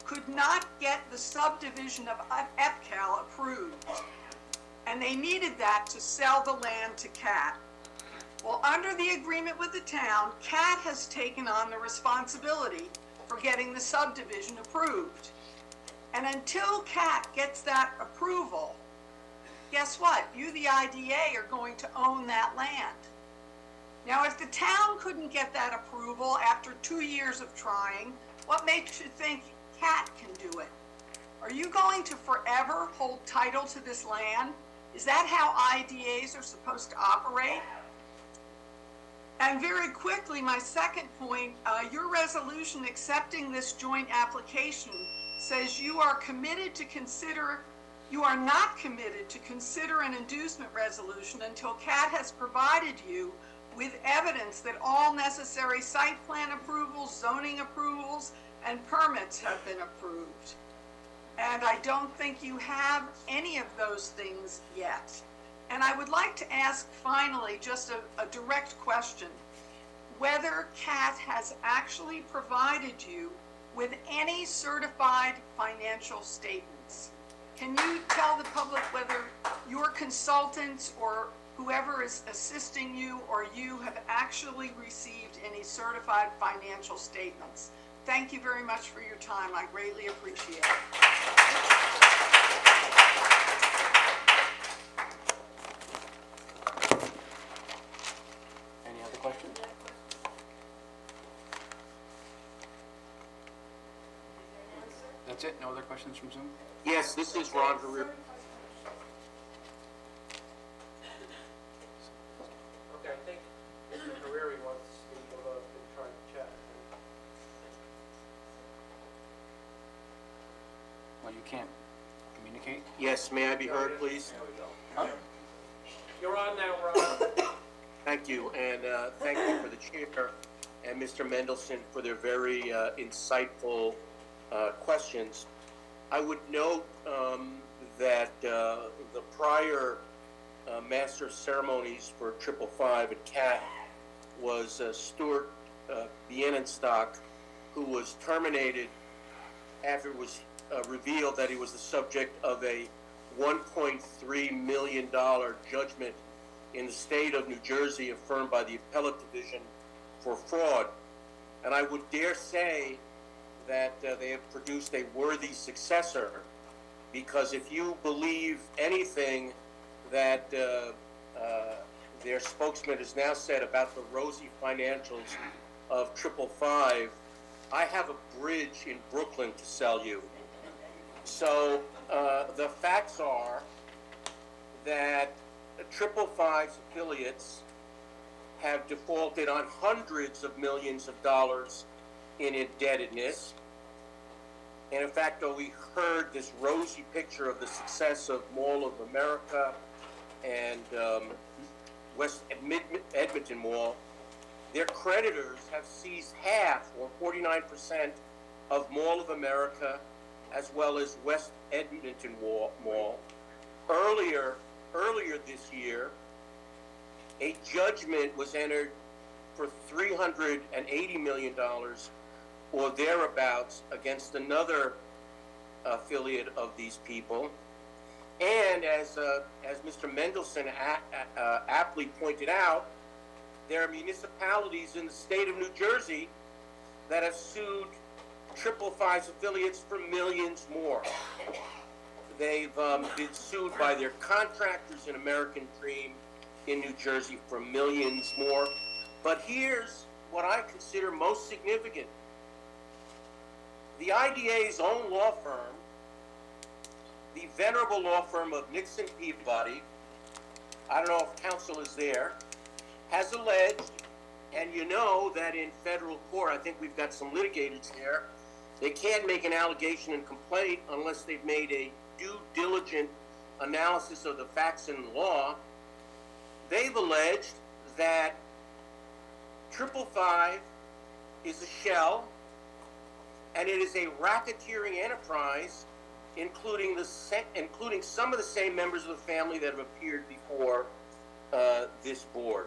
could not get the subdivision of EPCAL approved. And they needed that to sell the land to CAT. Well, under the agreement with the town, CAT has taken on the responsibility for getting the subdivision approved. And until CAT gets that approval, guess what? You, the IDA, are going to own that land. Now, if the town couldn't get that approval after 2 years of trying, what makes you think CAT can do it? Are you going to forever hold title to this land? Is that how IDAs are supposed to operate? And very quickly, my second point, your resolution accepting this joint application says you are committed to consider, you are not committed to consider an inducement resolution until CAT has provided you with evidence that all necessary site plan approvals, zoning approvals, and permits have been approved. And I don't think you have any of those things yet. And I would like to ask finally just a direct question, whether CAT has actually provided you with any certified financial statements. Can you tell the public whether your consultants or whoever is assisting you or you have actually received any certified financial statements? Thank you very much for your time. I greatly appreciate it. That's it? No other questions from Zoom? Yes, this is Ron Harir. Okay, I think Mr. Hariri wants to speak, although I've been trying to chat. Well, you can't communicate? Yes, may I be heard, please? Huh? You're on now, Ron. Thank you, and thank you for the chair and Mr. Mendelson for their very insightful questions. I would note that the prior Master of Ceremonies for 555 at CAT was Stuart Bienenstock, who was terminated after it was revealed that he was the subject of a $1.3 million judgment in the state of New Jersey affirmed by the Appellate Division for fraud. And I would dare say that they have produced a worthy successor, because if you believe anything that their spokesman has now said about the rosy financials of 555, I have a bridge in Brooklyn to sell you. So the facts are that 555's affiliates have defaulted on hundreds of millions of dollars in indebtedness. And in fact, though we heard this rosy picture of the success of Mall of America and West Edmonton Mall, their creditors have seized half, or 49%, of Mall of America, as well as West Edmonton Mall. Earlier this year, a judgment was entered for $380 million or thereabouts against another affiliate of these people. And as Mr. Mendelson aptly pointed out, there are municipalities in the state of New Jersey that have sued 555's affiliates for millions more. They've been sued by their contractors in American Dream in New Jersey for millions more. But here's what I consider most significant. The IDA's own law firm, the venerable law firm of Nixon Peabody, I don't know if counsel is there, has alleged, and you know that in federal court, I think we've got some litigators here, they can't make an allegation and complaint unless they've made a due diligent analysis of the facts and law. They've alleged that 555 is a shell, and it is a racketeering enterprise, including some of the same members of the family that have appeared before this board.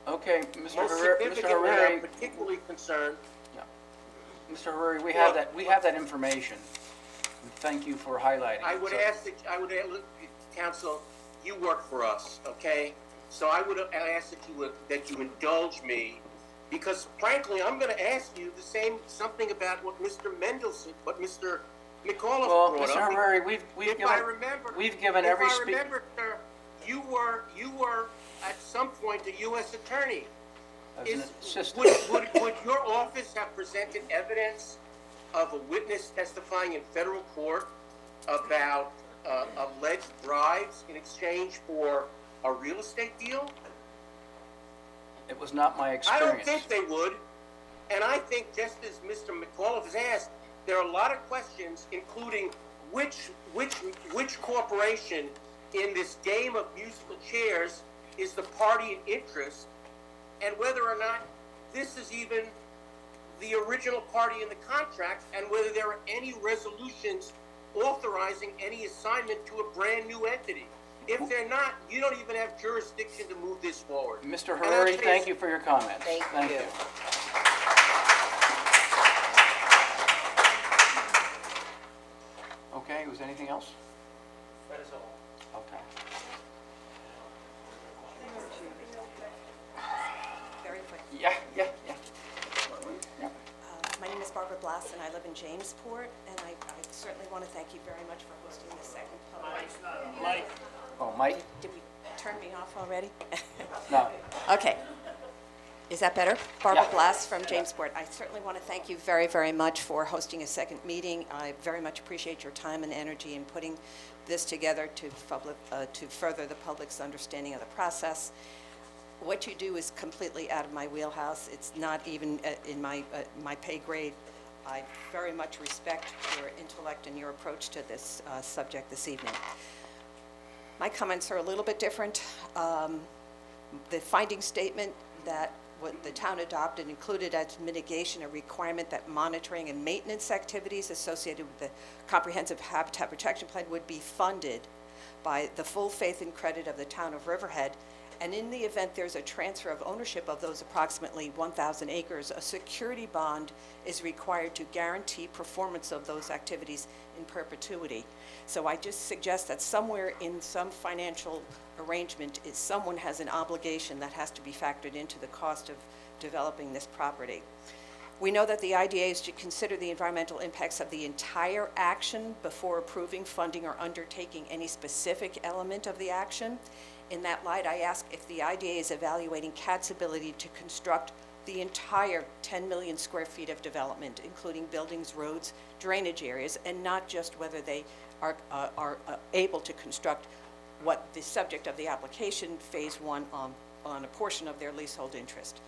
Okay, Mr. Most Hariri, significantly, I'm particularly concerned. Yeah. Mr. Hariri, we have that information. Thank you for highlighting. I would ask counsel, you work for us, okay? So I would ask that you indulge me, because frankly, I'm going to ask you something about what Mr. Mendelson, what Mr. McAuliffe brought up. Mr. Hariri, we've given every speaker. If I remember, sir, you were at some point a U.S. attorney. Would your office have presented evidence of a witness testifying in federal court about alleged bribes in exchange for a real estate deal? It was not my experience. I don't think they would. And I think, just as Mr. McAuliffe has asked, there are a lot of questions, including which corporation in this game of musical chairs is the party in interest, and whether or not this is even the original party in the contract, and whether there are any resolutions authorizing any assignment to a brand new entity. If they're not, you don't even have jurisdiction to move this forward. Mr. Hariri, thank you for your comments. Thank you. Okay, was anything else? That is all. Okay. Very quick. Yeah. My name is Barbara Blass, and I live in Jamesport, and I certainly want to thank you very much for hosting this second public. Mike. Oh, Mike? Did we turn me off already? No. Okay. Is that better? Barbara Blass from Jamesport. I certainly want to thank you very, very much for hosting a second meeting. I very much appreciate your time and energy in putting this together to further the public's understanding of the process. What you do is completely out of my wheelhouse. It's not even in my pay grade. I very much respect your intellect and your approach to this subject this evening. My comments are a little bit different. The finding statement that what the town adopted included as mitigation a requirement that monitoring and maintenance activities associated with the comprehensive habitat protection plan would be funded by the full faith and credit of the town of Riverhead. And in the event there's a transfer of ownership of those approximately 1,000 acres, a security bond is required to guarantee performance of those activities in perpetuity. So I just suggest that somewhere in some financial arrangement, someone has an obligation that has to be factored into the cost of developing this property. We know that the IDAs should consider the environmental impacts of the entire action before approving, funding, or undertaking any specific element of the action. In that light, I ask if the IDA is evaluating CAT's ability to construct the entire 10 million square feet of development, including buildings, roads, drainage areas, and not just whether they are able to construct what the subject of the application, phase one, on a portion of their leasehold interest.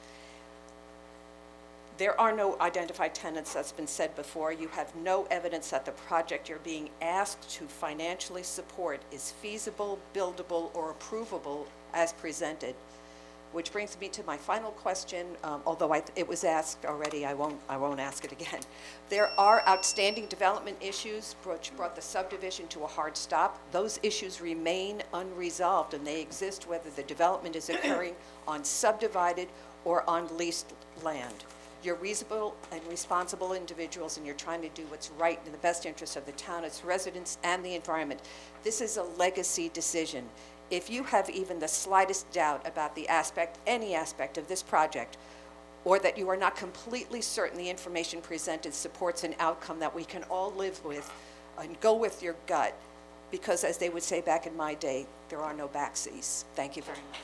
There are no identified tenants, that's been said before. You have no evidence that the project you're being asked to financially support is feasible, buildable, or approvable as presented. Which brings me to my final question, although it was asked already, I won't ask it again. There are outstanding development issues which brought the subdivision to a hard stop. Those issues remain unresolved, and they exist whether the development is occurring on subdivided or on leased land. You're reasonable and responsible individuals, and you're trying to do what's right in the best interest of the town, its residents, and the environment. This is a legacy decision. If you have even the slightest doubt about any aspect of this project, or that you are not completely certain the information presented supports an outcome that we can all live with, and go with your gut, because as they would say back in my day, there are no backseas. Thank you very much.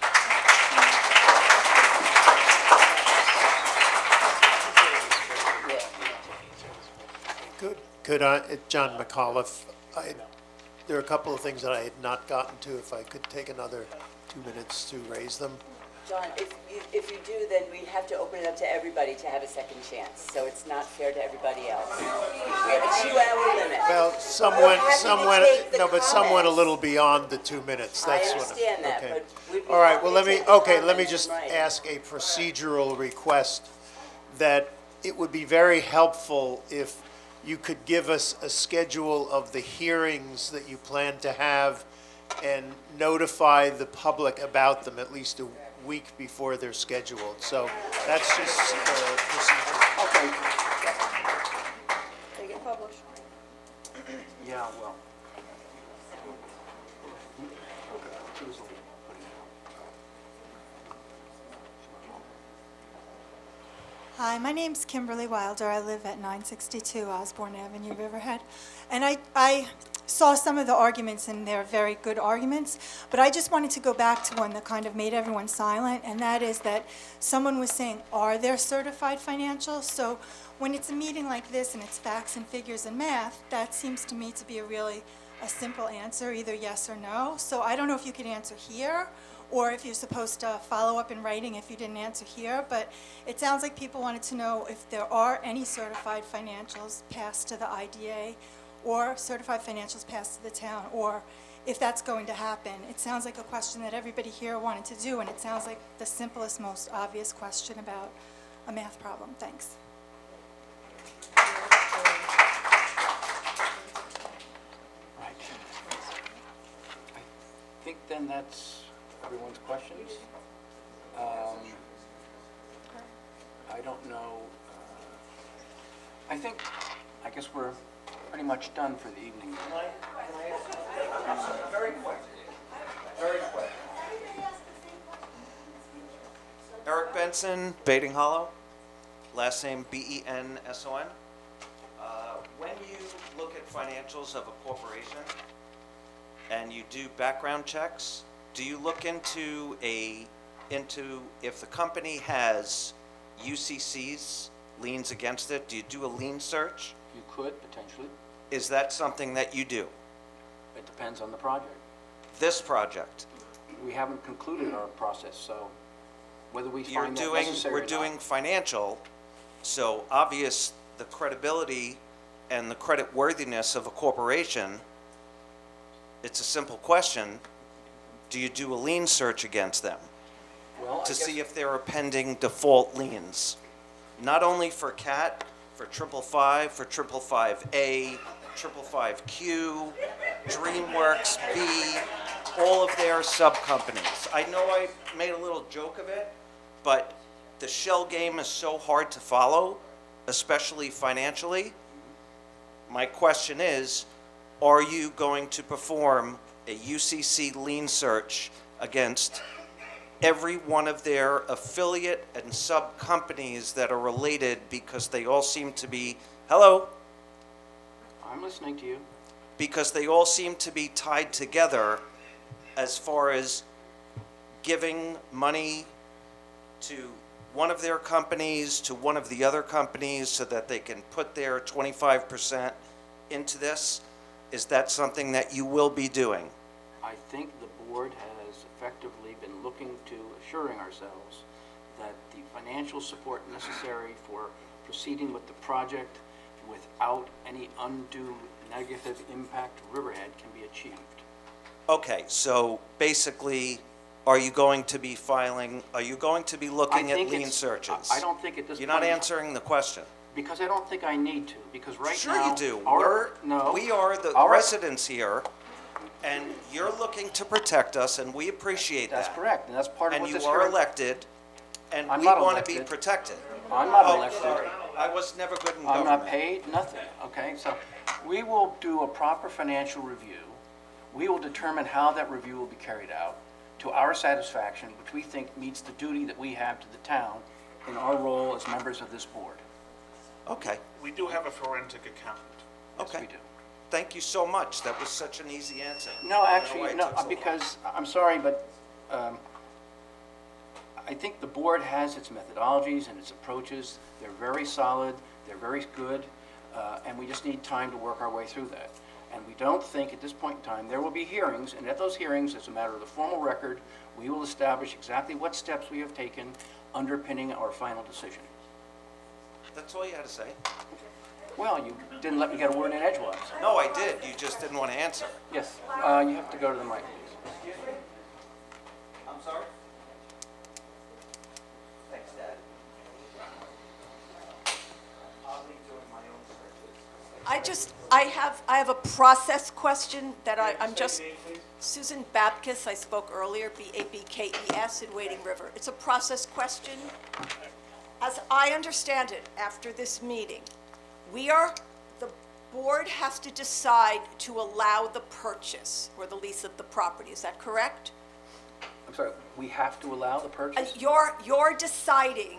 Could John McAuliffe, there are a couple of things that I had not gotten to. If I could take another 2 minutes to raise them. John, if you do, then we have to open it up to everybody to have a second chance, so it's not fair to everybody else. We have a 2-hour limit. Well, someone a little beyond the 2 minutes. That's I understand that, okay. but All right, well, let me just ask a procedural request that it would be very helpful if you could give us a schedule of the hearings that you plan to have and notify the public about them at least a week before they're scheduled. So that's just procedure. Okay. They get published. Yeah, well. Hi, my name's Kimberly Wilder. I live at 962 Osborne Avenue, Riverhead. And I saw some of the arguments, and they're very good arguments, but I just wanted to go back to one that kind of made everyone silent, and that is that someone was saying, are there certified financials? So when it's a meeting like this and it's facts and figures and math, that seems to me to be a simple answer, either yes or no. So I don't know if you could answer here, or if you're supposed to follow up in writing if you didn't answer here, but it sounds like people wanted to know if there are any certified financials passed to the IDA or certified financials passed to the town, or if that's going to happen. It sounds like a question that everybody here wanted to do, and it sounds like the simplest, most obvious question about a math problem. Thanks. Right. I think then that's everyone's questions. I don't know. I guess we're pretty much done for the evening. Very quick. Very quick. Eric Benson, Baiting Hollow. Last name Benson. When you look at financials of a corporation and you do background checks, do you look into a into if the company has UCCs, liens against it? Do you do a lien search? You could, potentially. Is that something that you do? It depends on the project. This project? We haven't concluded our process, so whether we You're find that doing, necessary we're or not. doing financial, so obvious the credibility and the credit worthiness of a corporation, it's a simple question. Do you do a lien search against them? Well, To see if there are pending default liens? Not only for CAT, for 555, for 555A, 555Q, DreamWorks B, all of their sub-companies. I know I made a little joke of it, but the shell game is so hard to follow, especially financially. My question is, are you going to perform a UCC lien search against every one of their affiliate and sub-companies that are related because they all seem to be, hello? I'm listening to you. Because they all seem to be tied together as far as giving money to one of their companies, to one of the other companies, so that they can put their 25% into this? Is that something that you will be doing? I think the board has effectively been looking to assuring ourselves that the financial support necessary for proceeding with the project without any undue negative impact to Riverhead can be achieved. Okay, so basically, are you going to be looking at lien searches? I don't think at this point. You're not answering the question. Because I don't think I need to, because right now. Sure you do. We are the residents here, and you're looking to protect us, and we appreciate that. That's correct, and that's part of what this And you are hearing- elected, and I'm we not want to be elected. protected. I'm not Oh, elected. sorry. I was never good in I'm government. not paid, nothing, okay? So we will do a proper financial review. We will determine how that review will be carried out to our satisfaction, which we think meets the duty that we have to the town in our role as members of this board. Okay. We do have a forensic accountant. Okay. we do. Thank you so much. That was such an easy answer. No, I don't know actually, why it no, took so long. because, I'm sorry, but I think the board has its methodologies and its approaches. They're very solid, they're very good, and we just need time to work our way through that. And we don't think at this point in time, there will be hearings, and at those hearings, as a matter of the formal record, we will establish exactly what steps we have taken underpinning our final decision. That's all you had to say? Well, you didn't let me get a word in edgewise. No, I did. You just didn't want to answer. Yes, you have to go to the mic, please. I'm sorry? Thanks, Dad. I'll be doing my own searches. I have a process question that I'm just, Susan Babkes, I spoke earlier, B-A-B-K-E-S in Wading River. It's a process question. As I understand it, after this meeting, the board has to decide to allow the purchase or the lease of the property. Is that correct? I'm sorry, we have to allow the purchase? You're deciding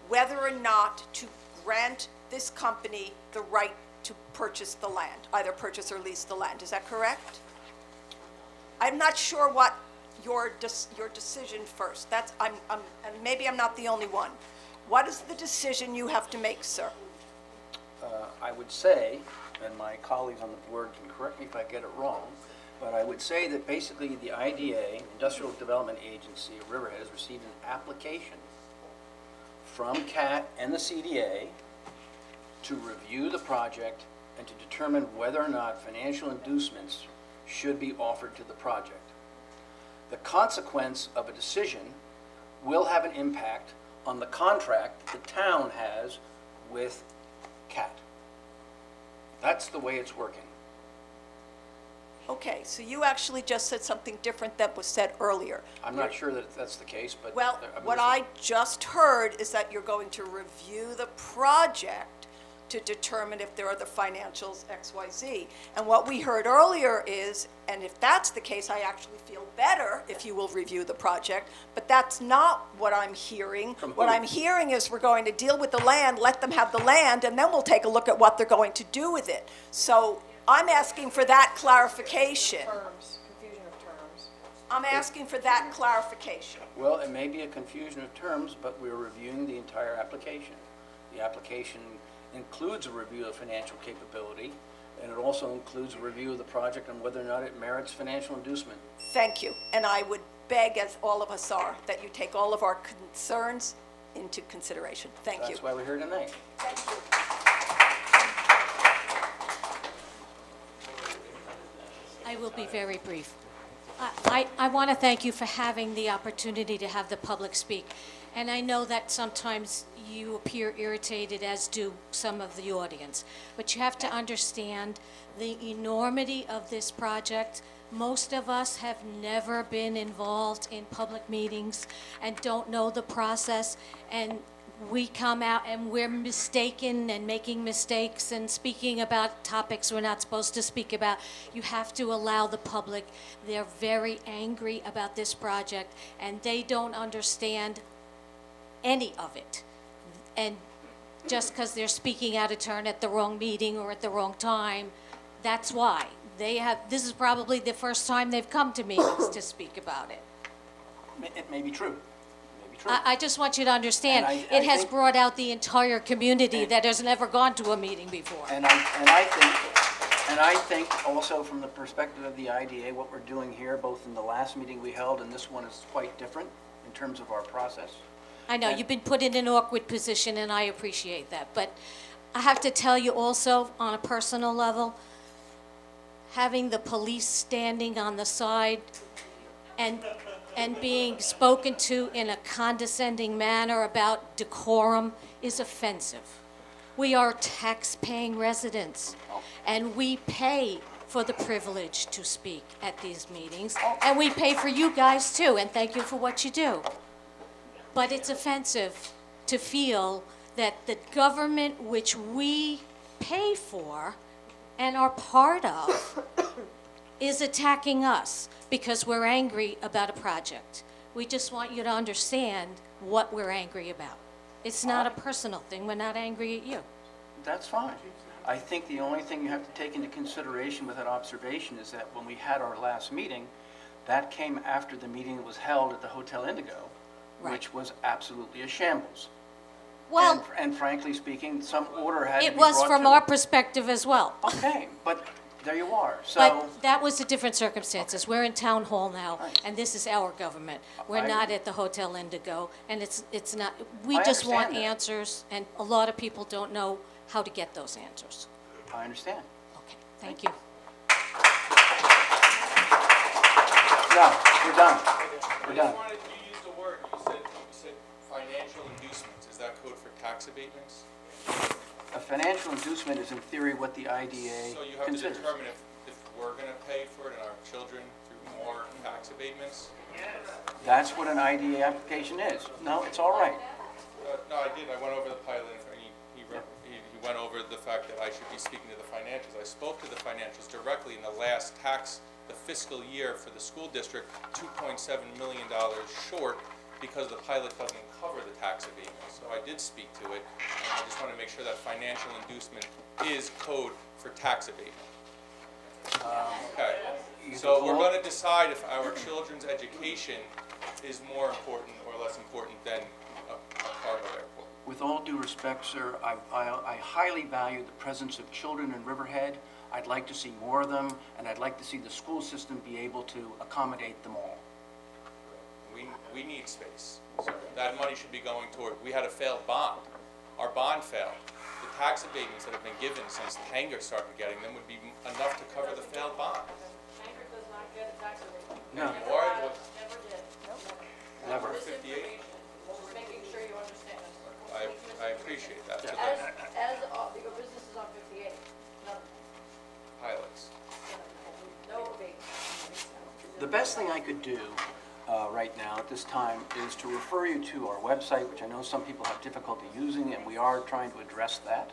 whether or not to grant this company the right to purchase the land, either purchase or lease the land. Is that correct? I'm not sure what your decision first. And maybe I'm not the only one. What is the decision you have to make, sir? I would say, and my colleagues on the board can correct me if I get it wrong, but I would say that basically the IDA, Industrial Development Agency of Riverhead, has received an application from CAT and the CDA to review the project and to determine whether or not financial inducements should be offered to the project. The consequence of a decision will have an impact on the contract the town has with CAT. That's the way it's working. Okay, so you actually just said something different than was said earlier. I'm not sure that that's the case, but. Well, I'm what listening. I just heard is that you're going to review the project to determine if there are the financials XYZ. And what we heard earlier is, and if that's the case, I actually feel better if you will review the project, but that's not what I'm hearing. From who? What I'm hearing is we're going to deal with the land, let them have the land, and then we'll take a look at what they're going to do with it. So I'm asking for that clarification. Terms, confusion of terms. I'm asking for that clarification. Well, it may be a confusion of terms, but we're reviewing the entire application. The application includes a review of financial capability, and it also includes a review of the project and whether or not it merits financial inducement. Thank you. And I would beg, as all of us are, that you take all of our concerns into consideration. Thank you. That's why we're here tonight. Thank you. I will be very brief. I want to thank you for having the opportunity to have the public speak. And I know that sometimes you appear irritated, as do some of the audience. But you have to understand the enormity of this project. Most of us have never been involved in public meetings and don't know the process. And we come out and we're mistaken and making mistakes and speaking about topics we're not supposed to speak about. You have to allow the public. They're very angry about this project and they don't understand any of it. And just because they're speaking out of turn at the wrong meeting or at the wrong time, that's why. This is probably the first time they've come to meetings to speak about it. It may be true. I just want you to understand, And I it has think- brought out the entire community that has never gone to a meeting before. And I think also from the perspective of the IDA, what we're doing here, both in the last meeting we held and this one, is quite different in terms of our process. I know, you've been put in an awkward position, and I appreciate that. But I have to tell you also, on a personal level, having the police standing on the side and being spoken to in a condescending manner about decorum is offensive. We are tax-paying residents, and we pay for the privilege to speak at these meetings, and we pay for you guys too, and thank you for what you do. But it's offensive to feel that the government which we pay for and are part of is attacking us because we're angry about a project. We just want you to understand what we're angry about. It's not a personal thing. We're not angry at you. That's fine. I think the only thing you have to take into consideration with that observation is that when we had our last meeting, that came after the meeting that was held at the Hotel Indigo, which was absolutely a shambles. Well, and frankly speaking, some order had to it be was brought from to our it. perspective as well. Okay, but there you are. So But that was the different circumstances. We're in town hall now, and this is our government. We're not at the Hotel Indigo, and it's not, we I just want understand that. answers, and a lot of people don't know how to get those answers. I understand. Okay, thank you. No, we're done. We're done. Wanted you use the word, you said financial inducements, is that code for tax abatements? A financial inducement is in theory what the IDA So you have to considers. determine if we're gonna pay for it and our children through more tax abatements? That's what an IDA application is. No, it's all right. No, I did, I went over the pilot, and he went over the fact that I should be speaking to the financials. I spoke to the financials directly in the last the fiscal year for the school district, $2.7 million short because the pilot doesn't cover the tax abatement. So I did speak to it, and I just want to make sure that financial inducement is code for tax abatement. Okay, so we're going to decide if our children's education is more important or less important than a cargo airport. With all due respect, sir, I highly value the presence of children in Riverhead. I'd like to see more of them, and I'd like to see the school system be able to accommodate them all. We need space. So that money should be going toward, we had a failed bond. Our bond failed. The tax abatements that have been given since Tanger started getting them would be enough to cover the failed bond. Tanger does not get a tax abatement. No. Or Never did. Never. 58? We're making sure you understand. I appreciate that. So As, the your business is on 58, none, pilots. no abatement. The best thing I could do right now at this time is to refer you to our website, which I know some people have difficulty using, and we are trying to address that.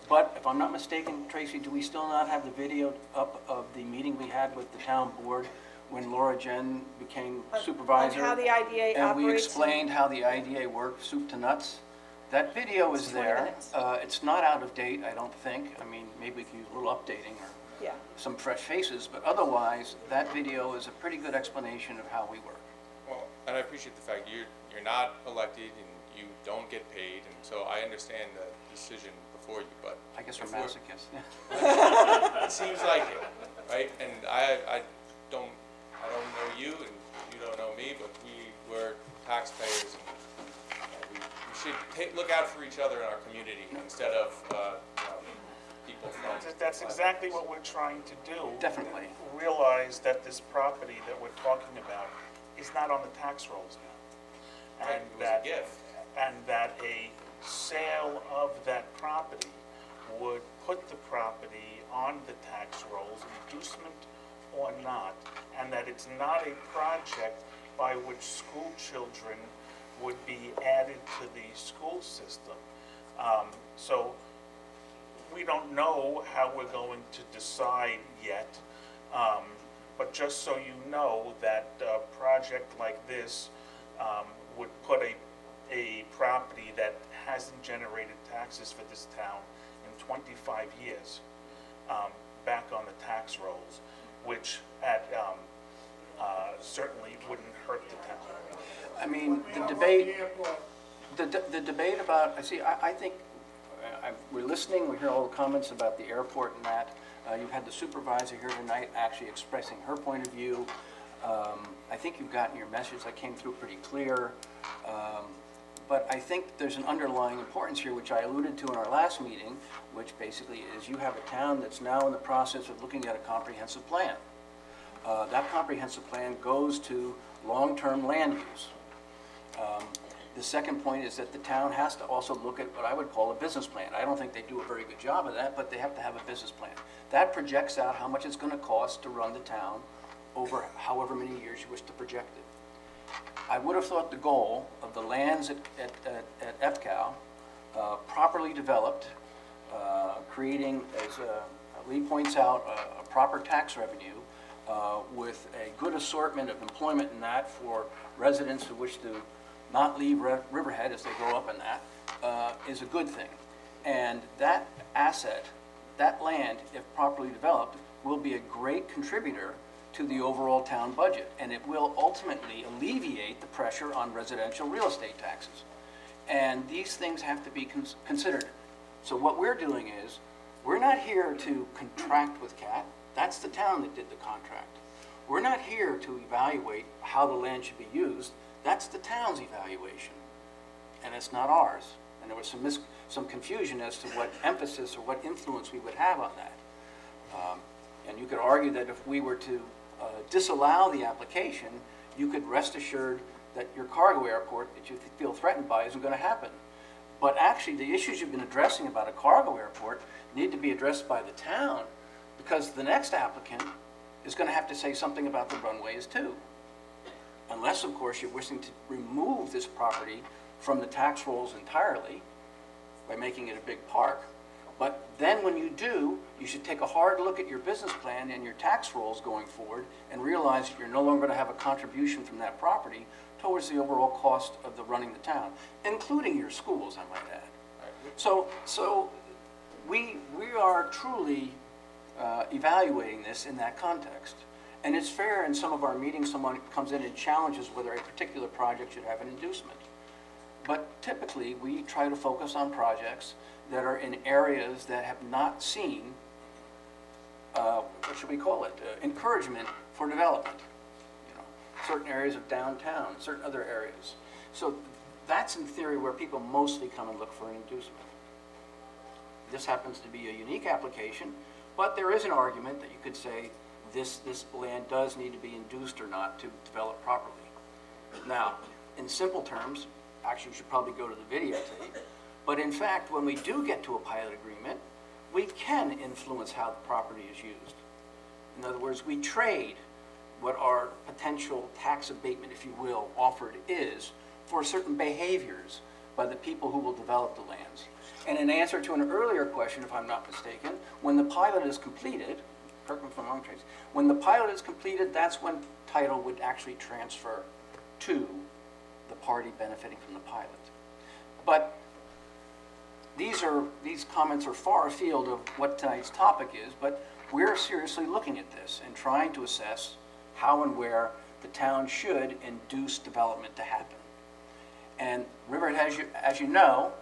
But if I'm not mistaken, Tracy, do we still not have the video up of the meeting we had with the town board when Laura Jen became supervisor? On how the IDA And we operates. explained how the IDA worked, soup to nuts. That video is 20 there. minutes. It's not out of date, I don't think. I mean, maybe we can use a little updating or Yeah. some fresh faces, but otherwise, that video is a pretty good explanation of how we work. Well, and I appreciate the fact you're not elected and you don't get paid, and so I understand the decision before you, but. I guess we're before- masochists, yeah. It seems like it, right? And I don't know you and you don't know me, but we're taxpayers and we should look out for each other in our community instead of, people from. That's exactly what we're trying to do. Definitely. Realize that this property that we're talking about is not on the tax rolls now. Right, And it was a that, gift. and that a sale of that property would put the property on the tax rolls, inducement or not, and that it's not a project by which school children would be added to the school system. So we don't know how we're going to decide yet, but just so you know that a project like this would put a property that hasn't generated taxes for this town in 25 years back on the tax rolls, which certainly wouldn't hurt the town. I mean, the debate, the debate about, I think, we're listening, we hear all the comments about the airport and that. You've had the supervisor here tonight actually expressing her point of view. I think you've gotten your message that came through pretty clear. But I think there's an underlying importance here, which I alluded to in our last meeting, which basically is you have a town that's now in the process of looking at a comprehensive plan. That comprehensive plan goes to long-term land use. The second point is that the town has to also look at what I would call a business plan. I don't think they do a very good job of that, but they have to have a business plan. That projects out how much it's going to cost to run the town over however many years you wish to project it. I would have thought the goal of the lands at EPCAL, properly developed, creating, as Lee points out, a proper tax revenue with a good assortment of employment in that for residents who wish to not leave Riverhead as they grow up in that, is a good thing. And that asset, that land, if properly developed, will be a great contributor to the overall town budget, and it will ultimately alleviate the pressure on residential real estate taxes. And these things have to be considered. So what we're doing is, we're not here to contract with CAT. That's the town that did the contract. We're not here to evaluate how the land should be used. That's the town's evaluation, and it's not ours. And there was some confusion as to what emphasis or what influence we would have on that. And you could argue that if we were to disallow the application, you could rest assured that your cargo airport that you feel threatened by isn't going to happen. But actually, the issues you've been addressing about a cargo airport need to be addressed by the town, because the next applicant is going to have to say something about the runways too. Unless, of course, you're wishing to remove this property from the tax rolls entirely by making it a big park. But then when you do, you should take a hard look at your business plan and your tax rolls going forward and realize that you're no longer going to have a contribution from that property towards the overall cost of the running the town, including your schools, I might add. So we are truly evaluating this in that context. And it's fair in some of our meetings, someone comes in and challenges whether a particular project should have an inducement. But typically, we try to focus on projects that are in areas that have not seen, what should we call it, encouragement for development. You know, certain areas of downtown, certain other areas. So that's in theory where people mostly come and look for an inducement. This happens to be a unique application, but there is an argument that you could say this land does need to be induced or not to develop properly. Now, in simple terms, actually, we should probably go to the videotape. But in fact, when we do get to a pilot agreement, we can influence how the property is used. In other words, we trade what our potential tax abatement, if you will, offered is for certain behaviors by the people who will develop the lands. And in answer to an earlier question, if I'm not mistaken, when the pilot is completed, correct me if I'm wrong, Tracy, when the pilot is completed, that's when title would actually transfer to the party benefiting from the pilot. But these comments are far afield of what tonight's topic is, but we're seriously looking at this and trying to assess how and where the town should induce development to happen. And Riverhead, as you know,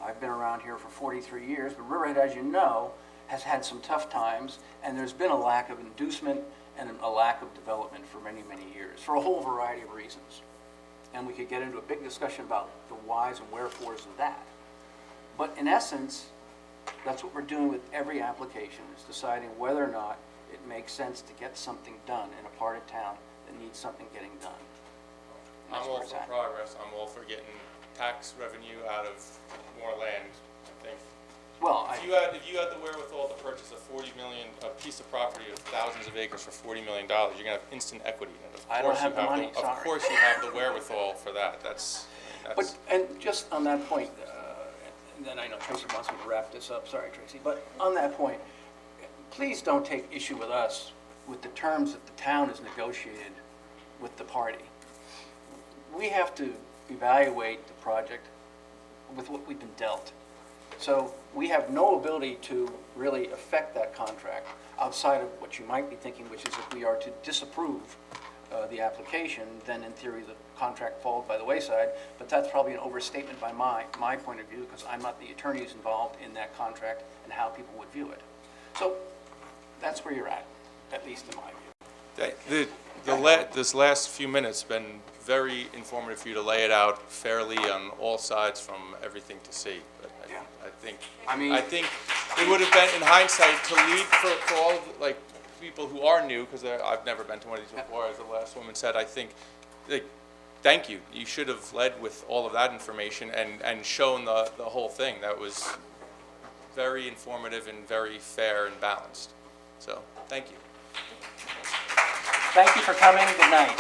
I've been around here for 43 years, but Riverhead, as you know, has had some tough times, and there's been a lack of inducement and a lack of development for many, many years, for a whole variety of reasons. And we could get into a big discussion about the whys and wherefores of that. But in essence, that's what we're doing with every application, is deciding whether or not it makes sense to get something done in a part of town that needs something getting done. I'm all for progress. I'm all for getting tax revenue out of more land, I think. Well, if you had the wherewithal to purchase a piece of property of thousands of acres for $40 million, you're gonna have instant equity in it. I don't have the money, sorry. Of course you have the wherewithal for that. That's. And just on that point, and then I know Tracy wants me to wrap this up, sorry Tracy, but on that point, please don't take issue with us with the terms that the town has negotiated with the party. We have to evaluate the project with what we've been dealt. So we have no ability to really affect that contract outside of what you might be thinking, which is if we are to disapprove the application, then in theory the contract falls by the wayside, but that's probably an overstatement by my point of view, because I'm not the attorneys involved in that contract and how people would view it. So that's where you're at least in my view. This last few minutes have been very informative for you to lay it out fairly on all sides from everything to see. But I think it would have been, in hindsight, to lead for all of the, people who are new, because I've never been to one of these before, as the last woman said. I think, thank you. You should have led with all of that information and shown the whole thing. That was very informative and very fair and balanced. So, thank you. Thank you for coming. Good night.